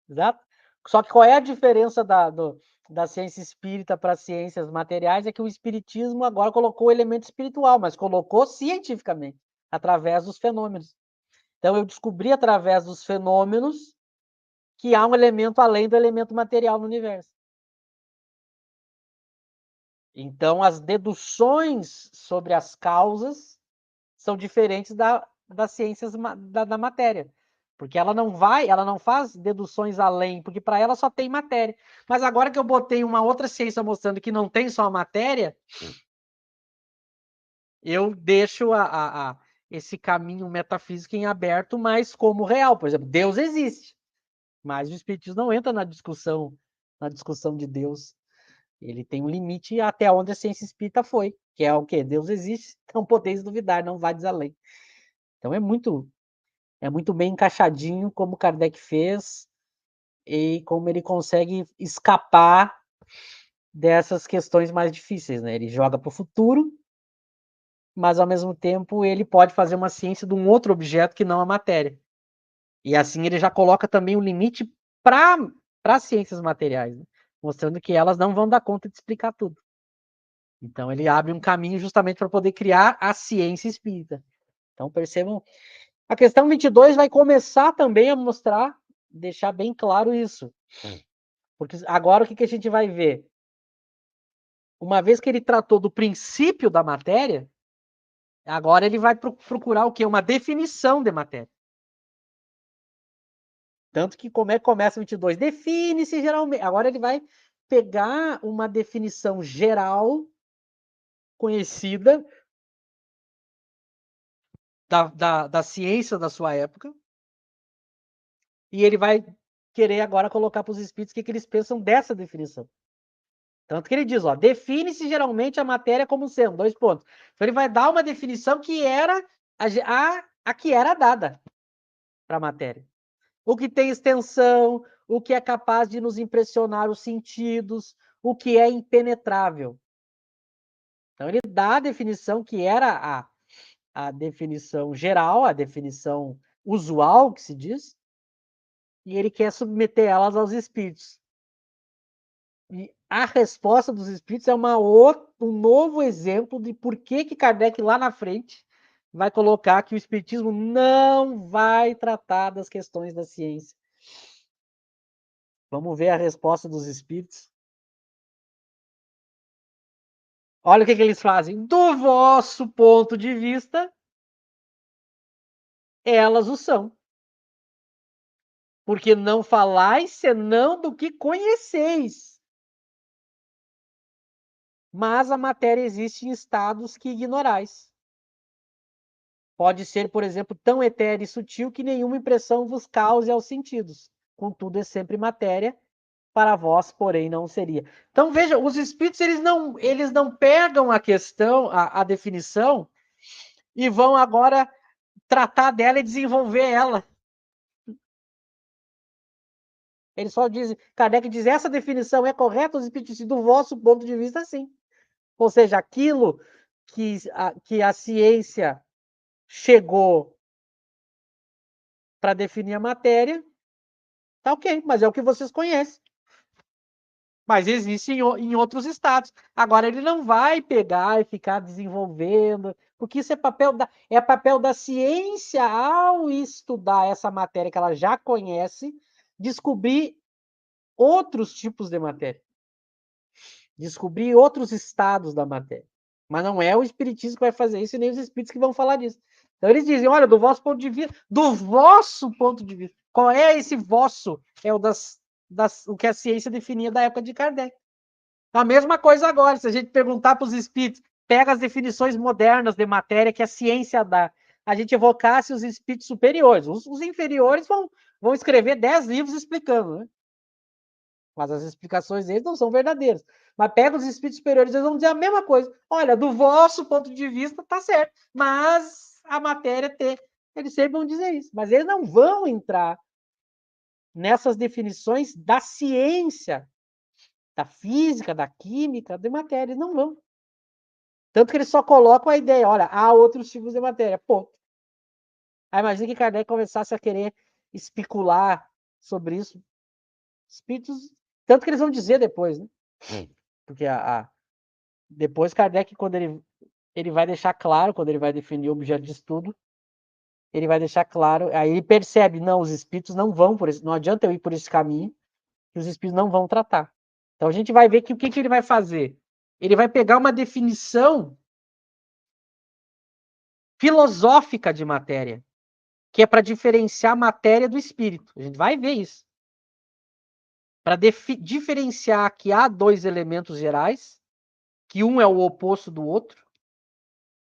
Exato? Só que qual é a diferença da ciência espírita para as ciências materiais? É que o espiritismo agora colocou o elemento espiritual, mas colocou cientificamente, através dos fenômenos. Então, eu descobri através dos fenômenos que há um elemento além do elemento material no universo. Então, as deduções sobre as causas são diferentes das ciências da matéria. Porque ela não faz deduções além, porque para ela só tem matéria. Mas agora que eu botei uma outra ciência mostrando que não tem só a matéria, eu deixo esse caminho metafísico em aberto, mas como real. Por exemplo, Deus existe, mas o espiritismo não entra na discussão de Deus. Ele tem um limite até onde a ciência espírita foi, que é o quê? Deus existe, não podeis duvidar, não vades além. Então é muito bem encaixadinho como Kardec fez e como ele consegue escapar dessas questões mais difíceis, né? Ele joga para o futuro, mas ao mesmo tempo ele pode fazer uma ciência de um outro objeto que não a matéria. E assim ele já coloca também um limite para as ciências materiais, né? Mostrando que elas não vão dar conta de explicar tudo. Então ele abre um caminho justamente para poder criar a ciência espírita. Então percebam, a questão 22 vai começar também a mostrar, deixar bem claro isso. Porque agora o que a gente vai ver? Uma vez que ele tratou do princípio da matéria, agora ele vai procurar o quê? Uma definição de matéria. Tanto que como é que começa o 22? Define-se geralmente. Agora ele vai pegar uma definição geral conhecida da ciência da sua época, e ele vai querer agora colocar para os espíritos o que eles pensam dessa definição. Tanto que ele diz, ó, define-se geralmente a matéria como sendo, 2 pontos. Então ele vai dar uma definição que era a que era dada para a matéria. O que tem extensão, o que é capaz de nos impressionar os sentidos, o que é impenetrável. Então ele dá a definição que era a definição geral, a definição usual, que se diz, e ele quer submeter elas aos espíritos. E a resposta dos espíritos é um novo exemplo de por que Kardec, lá na frente, vai colocar que o espiritismo não vai tratar das questões da ciência. Vamos ver a resposta dos espíritos. Olha o que eles fazem. Do vosso ponto de vista, elas o são. Porque não falais senão do que conheceis. Mas a matéria existe em estados que ignorais. Pode ser, por exemplo, tão etérea e sutil que nenhuma impressão vos cause aos sentidos. Contudo, é sempre matéria, para vós, porém, não seria. Então, veja, os espíritos, eles não pegam a questão, a definição, e vão agora tratar dela e desenvolver ela. Eles só dizem, Kardec diz, essa definição é correta, os espíritos dizem, do vosso ponto de vista, sim. Ou seja, aquilo que a ciência chegou para definir a matéria, tá ok, mas é o que vocês conhecem. Mas existe em outros estados. Agora, ele não vai pegar e ficar desenvolvendo, porque isso é papel da ciência, ao estudar essa matéria que ela já conhece, descobrir outros tipos de matéria, descobrir outros estados da matéria. Mas não é o espiritismo que vai fazer isso, e nem os espíritos que vão falar disso. Então, eles dizem, olha, do vosso ponto de vista, qual é esse vosso? É o que a ciência definia da época de Kardec. A mesma coisa agora, se a gente perguntar para os espíritos, pega as definições modernas de matéria que a ciência dá, a gente evocasse os espíritos superiores. Os inferiores vão escrever 10 livros explicando, né? Mas as explicações deles não são verdadeiras. Mas pega os espíritos superiores, eles vão dizer a mesma coisa. Olha, do vosso ponto de vista, tá certo, mas a matéria tem. Eles sempre vão dizer isso, mas eles não vão entrar nessas definições da ciência, da física, da química, de matéria, eles não vão. Tanto que eles só colocam a ideia, olha, há outros tipos de matéria, ponto. Aí imagina que Kardec começasse a querer especular sobre isso. Espíritos, tanto que eles vão dizer depois, né? Porque depois Kardec, quando ele vai deixar claro, quando ele vai definir o objeto de estudo, ele vai deixar claro, aí ele percebe, não, os espíritos não vão por esse, não adianta eu ir por esse caminho, que os espíritos não vão tratar. Então a gente vai ver que o que ele vai fazer? Ele vai pegar uma definição filosófica de matéria, que é para diferenciar a matéria do espírito. A gente vai ver isso. Para diferenciar que há dois elementos gerais, que um é o oposto do outro,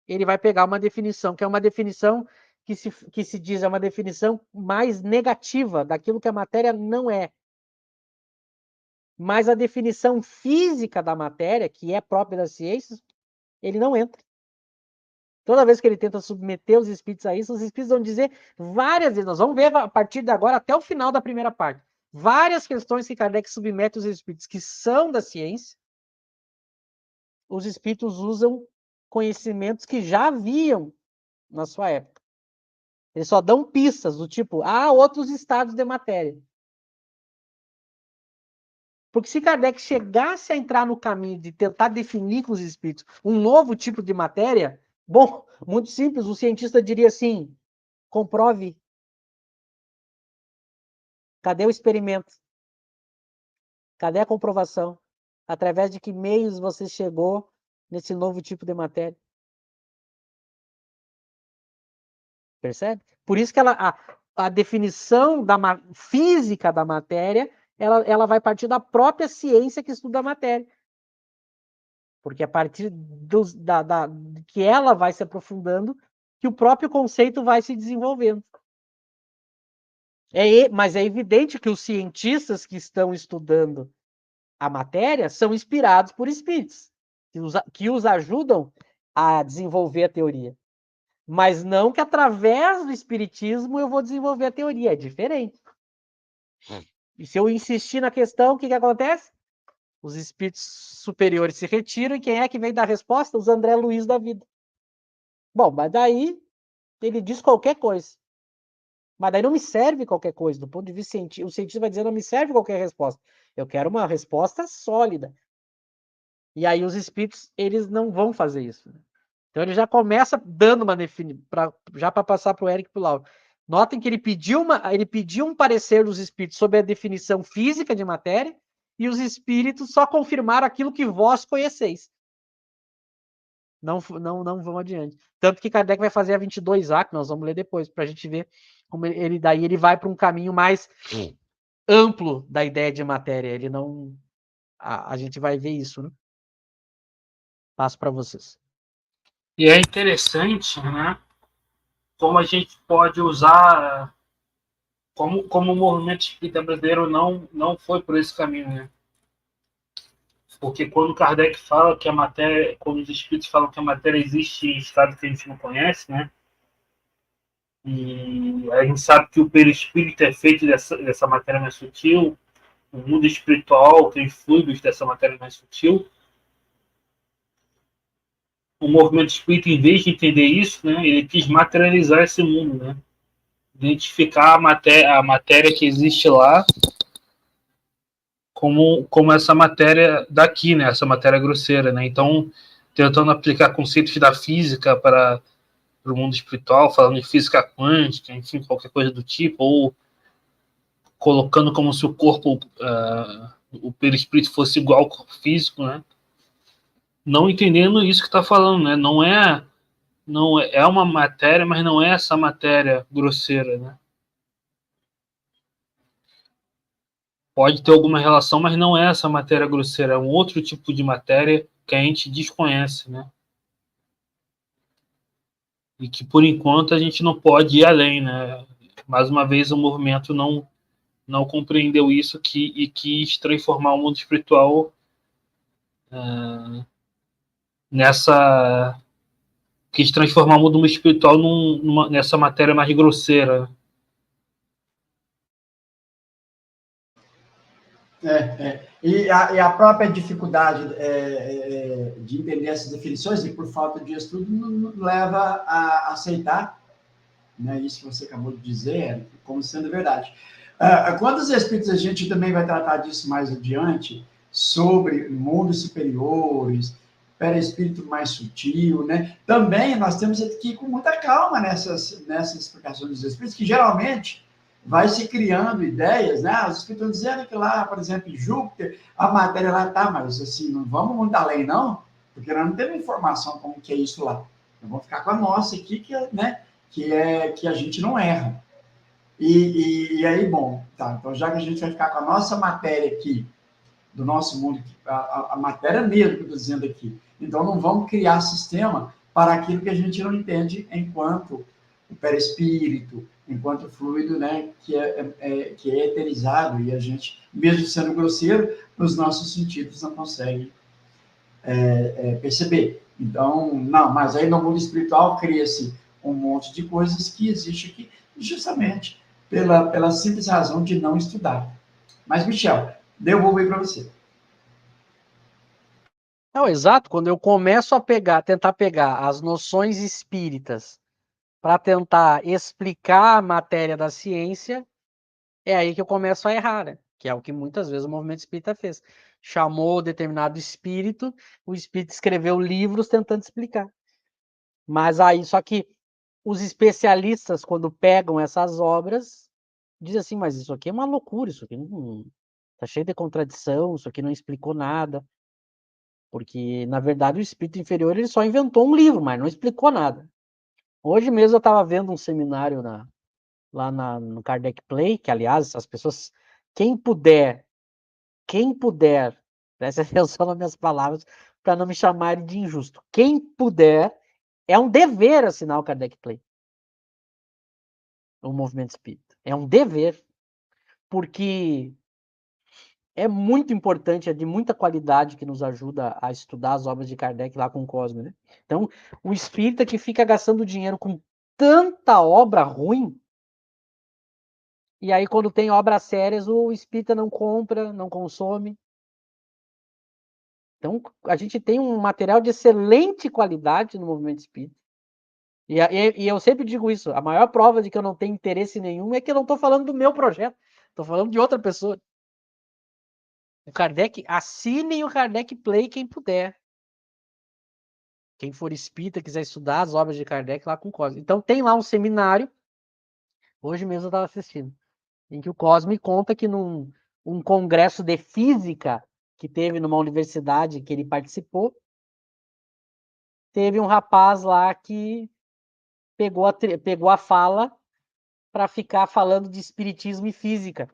ele vai pegar uma definição, que é uma definição que se diz, é uma definição mais negativa daquilo que a matéria não é. Mas a definição física da matéria, que é própria das ciências, ele não entra. Toda vez que ele tenta submeter os espíritos a isso, os espíritos vão dizer várias vezes, nós vamos ver a partir de agora até o final da primeira parte, várias questões que Kardec submete aos espíritos que são da ciência, os espíritos usam conhecimentos que já haviam na sua época. Eles só dão pistas do tipo, há outros estados de matéria. Porque se Kardec chegasse a entrar no caminho de tentar definir com os espíritos um novo tipo de matéria, bom, muito simples, o cientista diria assim, comprove. Cadê o experimento? Cadê a comprovação? Através de que meios você chegou nesse novo tipo de matéria? Percebe? Por isso que a definição física da matéria, ela vai partir da própria ciência que estuda a matéria. Porque a partir que ela vai se aprofundando, que o próprio conceito vai se desenvolvendo. Mas é evidente que os cientistas que estão estudando a matéria são inspirados por espíritos, que os ajudam a desenvolver a teoria. Mas não que através do espiritismo eu vou desenvolver a teoria, é diferente. E se eu insistir na questão, o que acontece? Os espíritos superiores se retiram e quem é que vem dar resposta? Os André Luiz da vida. Bom, mas daí ele diz qualquer coisa. Mas daí não me serve qualquer coisa. Do ponto de vista científico, o cientista vai dizer não me serve qualquer resposta. Eu quero uma resposta sólida. E aí os espíritos, eles não vão fazer isso. Então ele já começa dando uma definição, já para passar para o Eric e para o Lauro. Notem que ele pediu um parecer dos espíritos sobre a definição física de matéria e os espíritos só confirmaram aquilo que vós conheceis. Não vão adiante. Tanto que Kardec vai fazer a 22A, que nós vamos ler depois, para a gente ver como daí ele vai para um caminho mais amplo da ideia de matéria. Ele não... A gente vai ver isso, né? Passo para vocês. E é interessante, né? Como a gente pode usar, como o movimento espírita brasileiro não foi por esse caminho, né? Porque quando Kardec fala que a matéria, quando os espíritos falam que a matéria existe em estado que a gente não conhece, né? E a gente sabe que o perispírito é feito dessa matéria mais sutil, o mundo espiritual tem fluidos dessa matéria mais sutil. O movimento espírita, em vez de entender isso, né, ele quis materializar esse mundo, né? Identificar a matéria que existe lá como essa matéria daqui, né? Essa matéria grosseira, né? Então, tentando aplicar conceitos da física para o mundo espiritual, falando de física quântica, enfim, qualquer coisa do tipo, ou colocando como se o corpo, o perispírito fosse igual ao corpo físico, né? Não entendendo isso que está falando, né? Não é uma matéria, mas não é essa matéria grosseira, né? Pode ter alguma relação, mas não é essa matéria grosseira, é um outro tipo de matéria que a gente desconhece, né? E que, por enquanto, a gente não pode ir além, né? Mais uma vez, o movimento não compreendeu isso e quis transformar o mundo espiritual quis transformar o mundo espiritual nessa matéria mais grosseira. E a própria dificuldade de entender essas definições, e por falta de estudo, leva a aceitar, né, isso que você acabou de dizer, como sendo verdade. Quando os espíritos, a gente também vai tratar disso mais adiante, sobre mundos superiores, perispírito mais sutil, né? Também nós temos que ir com muita calma nessas explicações dos espíritos, que geralmente vai se criando ideias, né? Os espíritos estão dizendo que lá, por exemplo, em Júpiter, a matéria lá tá, mas assim, não vamos muito além, não, porque nós não temos informação como que é isso lá. Nós vamos ficar com a nossa aqui, que a gente não erra. E aí, bom, tá, então já que a gente vai ficar com a nossa matéria aqui, do nosso mundo, a matéria mesmo que eu estou dizendo aqui, então não vamos criar sistema para aquilo que a gente não entende enquanto o perispírito, enquanto fluido, né, que é eterizado, e a gente, mesmo sendo grosseiro, nos nossos sentidos não consegue perceber. Então, não, mas aí no mundo espiritual cria-se um monte de coisas que existe aqui, justamente pela simples razão de não estudar. Mas, Michel, devolvo aí para você. Não, exato. Quando eu começo a tentar pegar as noções espíritas para tentar explicar a matéria da ciência, é aí que eu começo a errar, né? Que é o que muitas vezes o movimento espírita fez. Chamou determinado espírito, o espírito escreveu livros tentando explicar. Mas aí, só que os especialistas, quando pegam essas obras, dizem assim, mas isso aqui é uma loucura, isso aqui não tá cheio de contradição, isso aqui não explicou nada. Porque, na verdade, o espírito inferior ele só inventou um livro, mas não explicou nada. Hoje mesmo eu estava vendo um seminário lá no Kardec Play, que, aliás, as pessoas, quem puder, preste atenção nas minhas palavras, para não me chamarem de injusto. Quem puder, é um dever assinar o Kardec Play. O movimento espírita. É um dever. Porque é muito importante, é de muita qualidade, que nos ajuda a estudar as obras de Kardec lá com o Cosme, né? Então, o espírita que fica gastando dinheiro com tanta obra ruim, e aí quando tem obras sérias, o espírita não compra, não consome. Então, a gente tem um material de excelente qualidade no movimento espírita. E eu sempre digo isso, a maior prova de que eu não tenho interesse nenhum é que eu não estou falando do meu projeto, estou falando de outra pessoa. O Kardec, assinem o Kardec Play quem puder. Quem for espírita, quiser estudar as obras de Kardec lá com o Cosme. Então tem lá um seminário, hoje mesmo eu estava assistindo, em que o Cosme conta que num um congresso de física que teve numa universidade que ele participou, teve um rapaz lá que pegou a fala para ficar falando de espiritismo e física.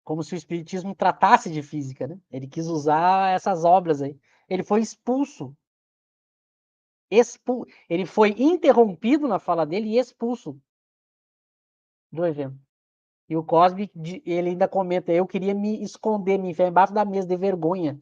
Como se o espiritismo tratasse de física, né? Ele quis usar essas obras aí. Ele foi expulso. Ele foi interrompido na fala dele e expulso do evento. E o Cosme, ele ainda comenta, eu queria me esconder, me enfiar embaixo da mesa de vergonha,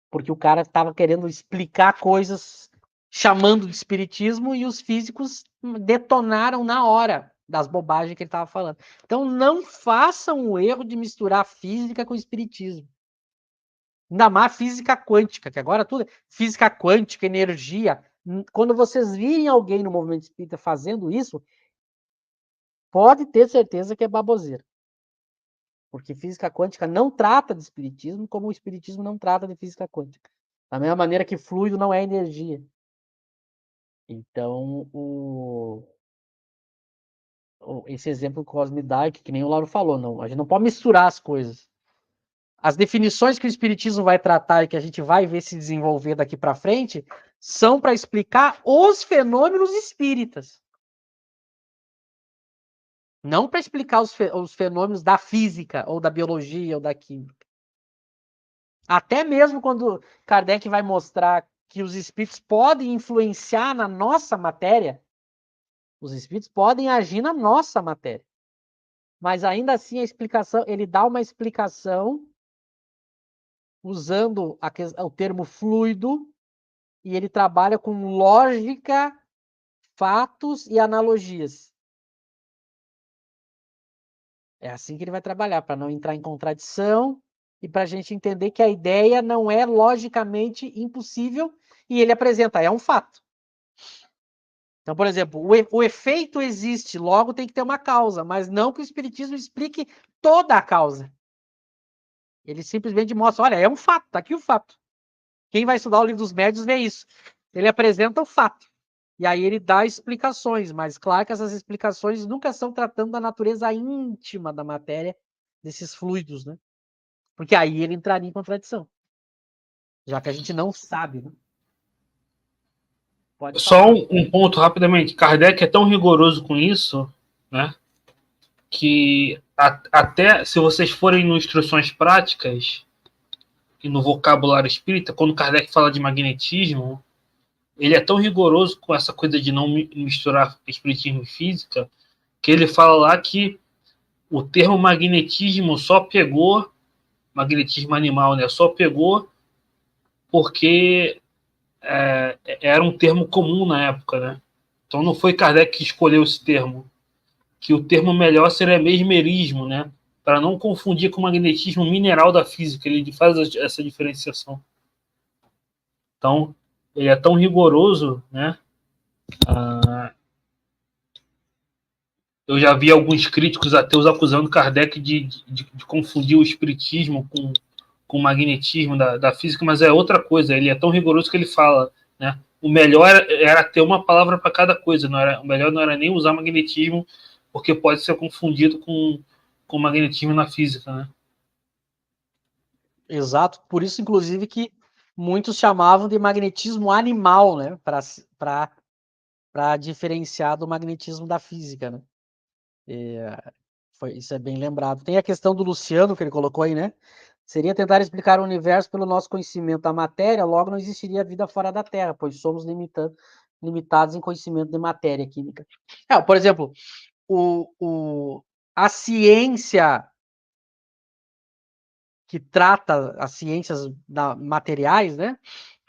porque o cara estava querendo explicar coisas chamando de espiritismo e os físicos detonaram na hora das bobagens que ele estava falando. Então não façam o erro de misturar física com espiritismo. Ainda mais física quântica, que agora tudo é física quântica, energia. Quando vocês virem alguém no movimento espírita fazendo isso, pode ter certeza que é baboseira. Porque física quântica não trata de espiritismo como o espiritismo não trata de física quântica. Da mesma maneira que fluido não é energia. Então, esse exemplo que o Cosme dá, que nem o Lauro falou, não, a gente não pode misturar as coisas. As definições que o espiritismo vai tratar e que a gente vai ver se desenvolver daqui para frente são para explicar os fenômenos espíritas. Não para explicar os fenômenos da física, ou da biologia, ou da química. Até mesmo quando Kardec vai mostrar que os espíritos podem influenciar na nossa matéria, os espíritos podem agir na nossa matéria. Mas ainda assim a explicação, ele dá uma explicação usando o termo fluido, e ele trabalha com lógica, fatos e analogias. É assim que ele vai trabalhar, para não entrar em contradição e para a gente entender que a ideia não é logicamente impossível, e ele apresenta, é um fato. Então, por exemplo, o efeito existe, logo tem que ter uma causa, mas não que o espiritismo explique toda a causa. Ele simplesmente mostra, olha, é um fato, tá aqui o fato. Quem vai estudar o livro dos médiuns vê isso. Ele apresenta o fato. E aí ele dá explicações, mas claro que essas explicações nunca estão tratando da natureza íntima da matéria, desses fluidos, né? Porque aí ele entraria em contradição. Já que a gente não sabe, né? Pode Só falar. um ponto rapidamente. Kardec é tão rigoroso com isso, né? Que até se vocês forem no instruções práticas e no vocabulário espírita, quando Kardec fala de magnetismo, ele é tão rigoroso com essa coisa de não misturar espiritismo e física, que ele fala lá que o termo magnetismo só pegou, magnetismo animal, né? Só pegou porque era um termo comum na época, né? Então não foi Kardec que escolheu esse termo, que o termo melhor seria mesmerismo, né? Para não confundir com o magnetismo mineral da física, ele faz essa diferenciação. Então, ele é tão rigoroso, né? Eu já vi alguns críticos ateus acusando Kardec de confundir o espiritismo com o magnetismo da física, mas é outra coisa. Ele é tão rigoroso que ele fala, né? O melhor era ter uma palavra para cada coisa. O melhor não era nem usar magnetismo, porque pode ser confundido com magnetismo na física, né? Exato. Por isso, inclusive, que muitos chamavam de magnetismo animal, né? Para diferenciar do magnetismo da física, né? Isso é bem lembrado. Tem a questão do Luciano, que ele colocou aí, né? Seria tentar explicar o universo pelo nosso conhecimento da matéria, logo não existiria vida fora da Terra, pois somos limitados em conhecimento de matéria química. Por exemplo, a ciência que trata as ciências materiais, né?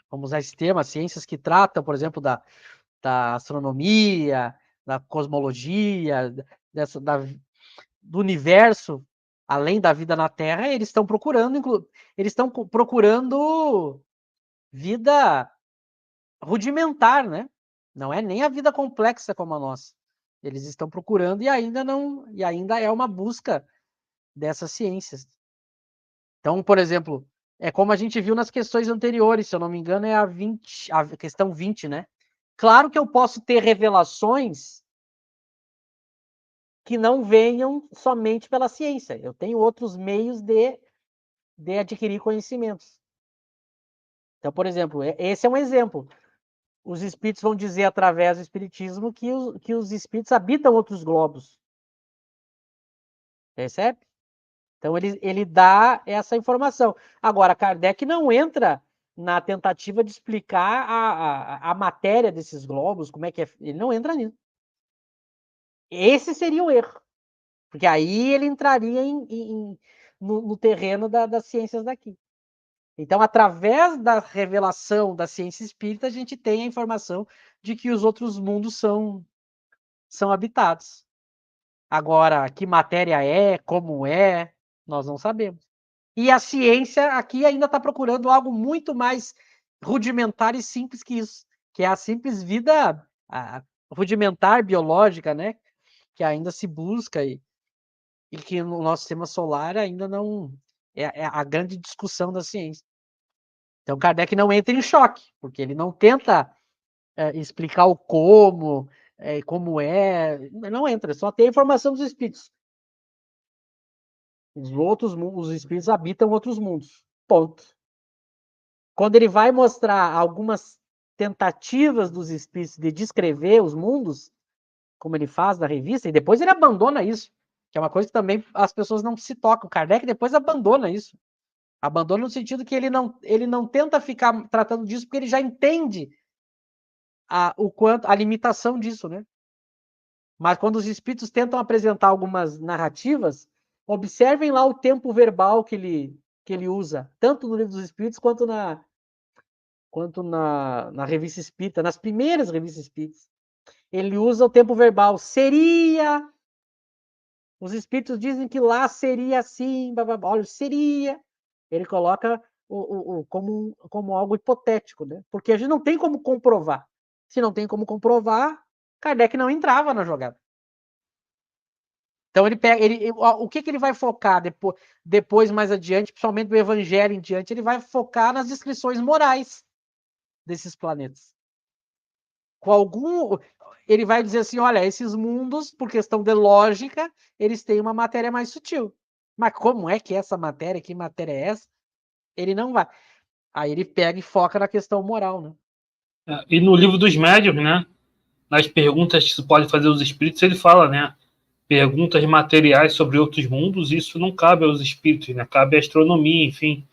Vamos usar esse termo, as ciências que tratam, por exemplo, da astronomia, da cosmologia, do universo, além da vida na Terra, eles estão procurando vida rudimentar, né? Não é nem a vida complexa como a nossa. Eles estão procurando e ainda é uma busca dessas ciências. Então, por exemplo, é como a gente viu nas questões anteriores, se eu não me engano, é a questão 20, né? Claro que eu posso ter revelações que não venham somente pela ciência. Eu tenho outros meios de adquirir conhecimentos. Então, por exemplo, esse é um exemplo. Os espíritos vão dizer através do espiritismo que os espíritos habitam outros globos. Percebe? Então, ele dá essa informação. Agora, Kardec não entra na tentativa de explicar a matéria desses globos, como é que é. Ele não entra nisso. Esse seria o erro. Porque aí ele entraria no terreno das ciências daqui. Então, através da revelação da ciência espírita, a gente tem a informação de que os outros mundos são habitados. Agora, que matéria é, como é, nós não sabemos. E a ciência aqui ainda está procurando algo muito mais rudimentar e simples que isso, que é a simples vida rudimentar biológica, né? Que ainda se busca e que no nosso sistema solar ainda não é a grande discussão da ciência. Então, Kardec não entra em choque, porque ele não tenta explicar o como não entra, só tem a informação dos espíritos. Os espíritos habitam outros mundos. Ponto. Quando ele vai mostrar algumas tentativas dos espíritos de descrever os mundos, como ele faz na revista, e depois ele abandona isso, que é uma coisa que também as pessoas não se tocam. Kardec depois abandona isso. Abandona no sentido que ele não tenta ficar tratando disso, porque ele já entende a limitação disso, né? Mas quando os espíritos tentam apresentar algumas narrativas, observem lá o tempo verbal que ele usa, tanto no Livro dos Espíritos quanto na Revista Espírita, nas primeiras revistas espíritas. Ele usa o tempo verbal. Seria. Os espíritos dizem que lá seria assim, olha, seria. Ele coloca como algo hipotético, né? Porque a gente não tem como comprovar. Se não tem como comprovar, Kardec não entrava na jogada. Então ele pega, o que ele vai focar depois mais adiante, principalmente do Evangelho em diante, ele vai focar nas descrições morais desses planetas. Ele vai dizer assim, olha, esses mundos, por questão de lógica, eles têm uma matéria mais sutil. Mas como é que é essa matéria? Que matéria é essa? Ele não vai. Aí ele pega e foca na questão moral, né? E no Livro dos Médiuns, né? Nas perguntas que se pode fazer aos espíritos, ele fala, né? Perguntas materiais sobre outros mundos, isso não cabe aos espíritos, né? Cabe à astronomia, enfim.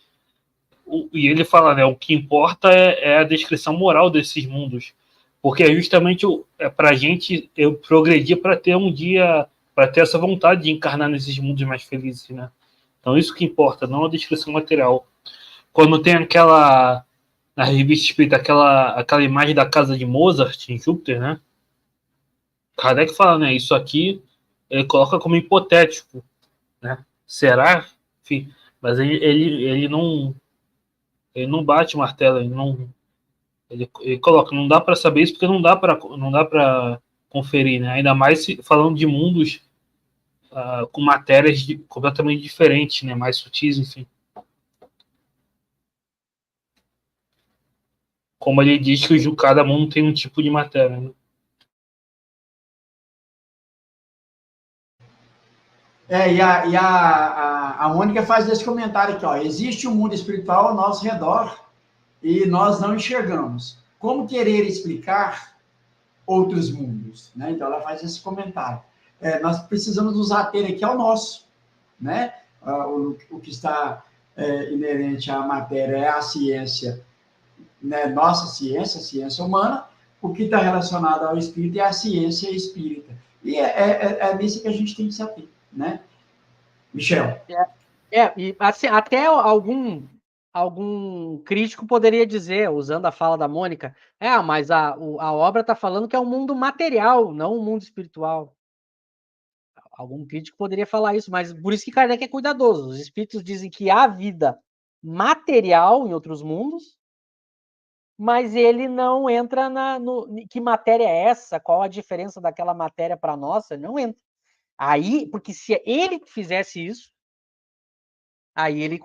E ele fala, né? O que importa é a descrição moral desses mundos. Porque é justamente para a gente eu progredir para ter um dia, para ter essa vontade de encarnar nesses mundos mais felizes, né? Então isso que importa, não a descrição material. Quando tem na revista espírita, aquela imagem da casa de Mozart em Júpiter, né? Kardec fala, né? Isso aqui ele coloca como hipotético, né? Será? Enfim, mas ele não bate o martelo, ele coloca, não dá para saber isso porque não dá para conferir, né? Ainda mais falando de mundos com matérias completamente diferentes, né? Mais sutis, enfim. Como ele diz que cada mundo tem um tipo de matéria, né? E a Mônica faz esse comentário aqui, ó. Existe um mundo espiritual ao nosso redor e nós não enxergamos. Como querer explicar outros mundos? Né? Então, ela faz esse comentário. Nós precisamos nos ater aqui ao nosso. Né? O que está inerente à matéria é a ciência, né? Nossa ciência, a ciência humana. O que está relacionado ao espírito é a ciência espírita. E é nisso que a gente tem que se ater. né? Michel. E assim, até algum crítico poderia dizer, usando a fala da Mônica, mas a obra está falando que é um mundo material, não um mundo espiritual. Algum crítico poderia falar isso, mas por isso que Kardec é cuidadoso. Os espíritos dizem que há vida material em outros mundos, mas ele não entra que matéria é essa, qual a diferença daquela matéria para a nossa, não entra. Aí, porque se ele fizesse isso, aí ele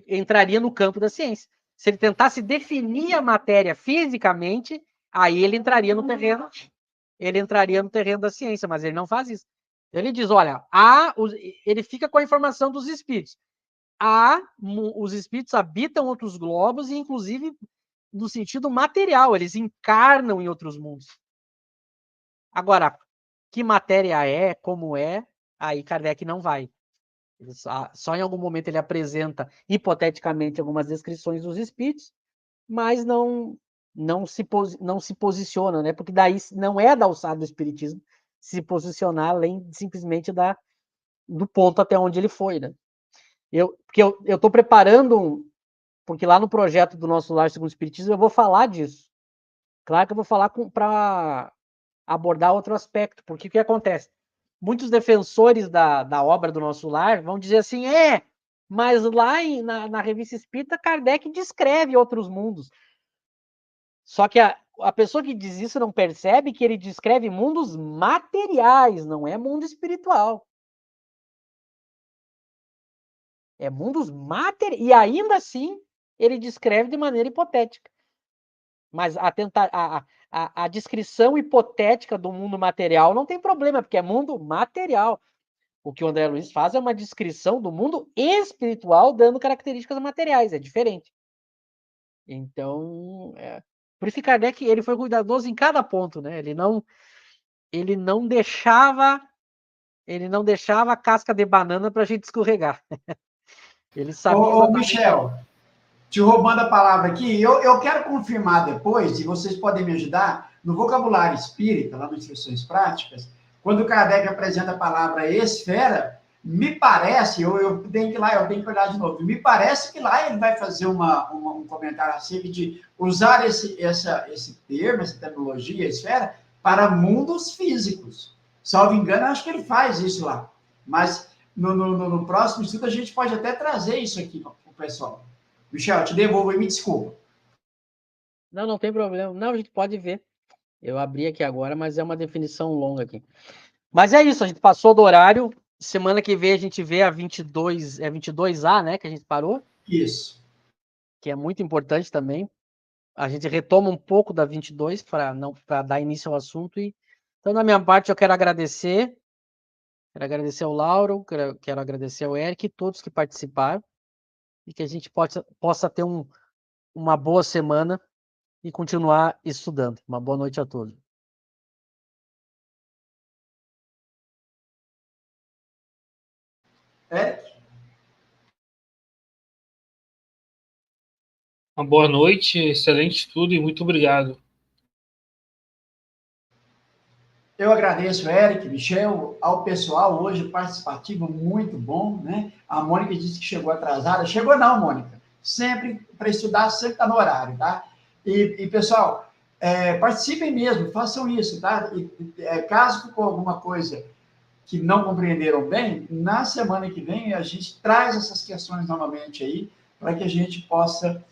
entraria no campo da ciência. Se ele tentasse definir a matéria fisicamente, aí ele entraria no terreno da ciência, mas ele não faz isso. Ele diz, olha, ele fica com a informação dos espíritos. Os espíritos habitam outros globos e, inclusive, no sentido material, eles encarnam em outros mundos. Agora, que matéria é, como é, aí Kardec não vai. Só em algum momento ele apresenta, hipoteticamente, algumas descrições dos espíritos, mas não se posiciona, né? Porque daí não é da alçada do espiritismo se posicionar além simplesmente do ponto até onde ele foi, né? Porque eu estou preparando, porque lá no projeto do Nosso Lar Segundo o Espiritismo eu vou falar disso. Claro que eu vou falar para abordar outro aspecto, porque o que acontece? Muitos defensores da obra do Nosso Lar vão dizer assim, mas lá na Revista Espírita, Kardec descreve outros mundos. Só que a pessoa que diz isso não percebe que ele descreve mundos materiais, não é mundo espiritual. É mundos materiais. E ainda assim, ele descreve de maneira hipotética. Mas a descrição hipotética do mundo material não tem problema, porque é mundo material. O que o André Luiz faz é uma descrição do mundo espiritual, dando características materiais, é diferente. Então, por isso que Kardec ele foi cuidadoso em cada ponto, né? Ele não deixava a casca de banana para a gente escorregar. Ele sabia. Ô Michel, te roubando a palavra aqui, eu quero confirmar depois, e vocês podem me ajudar, no vocabulário espírita, lá nas instruções práticas, quando Kardec apresenta a palavra esfera, me parece, eu tenho que olhar de novo, me parece que lá ele vai fazer um comentário acerca de usar esse termo, essa terminologia, esfera, para mundos físicos. Salvo engano, acho que ele faz isso lá. Mas no próximo estudo a gente pode até trazer isso aqui para o pessoal. Michel, eu te devolvo e me desculpa. Não tem problema. Não, a gente pode ver. Eu abri aqui agora, mas é uma definição longa aqui. Mas é isso, a gente passou do horário. Semana que vem a gente vê a 22A, né, que a gente parou. Isso. Que é muito importante também. A gente retoma um pouco da 22 para dar início ao assunto. Então, da minha parte, eu quero agradecer. Quero agradecer ao Lauro, quero agradecer ao Eric e todos que participaram. E que a gente possa ter uma boa semana e continuar estudando. Uma boa noite a todos. Eric? Uma boa noite, excelente estudo e muito obrigado. Eu agradeço, Eric, Michel, ao pessoal hoje participativo, muito bom, né? A Mônica disse que chegou atrasada. Chegou não, Mônica. Sempre, para estudar, sempre está no horário, tá? E pessoal, participem mesmo, façam isso, tá? Caso ficou alguma coisa que não compreenderam bem, na semana que vem a gente traz essas questões novamente aí, para que a gente possa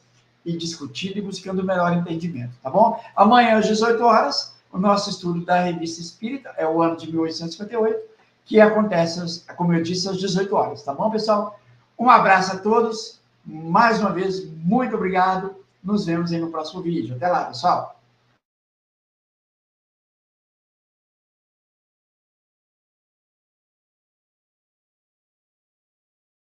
ir discutindo e buscando o melhor entendimento, tá bom? Amanhã, às 18 horas, o nosso estudo da Revista Espírita, é o ano de 1858, que acontece, como eu disse, às 18 horas, tá bom, pessoal? Um abraço a todos, mais uma vez, muito obrigado, nos vemos aí no próximo vídeo. Até lá, pessoal!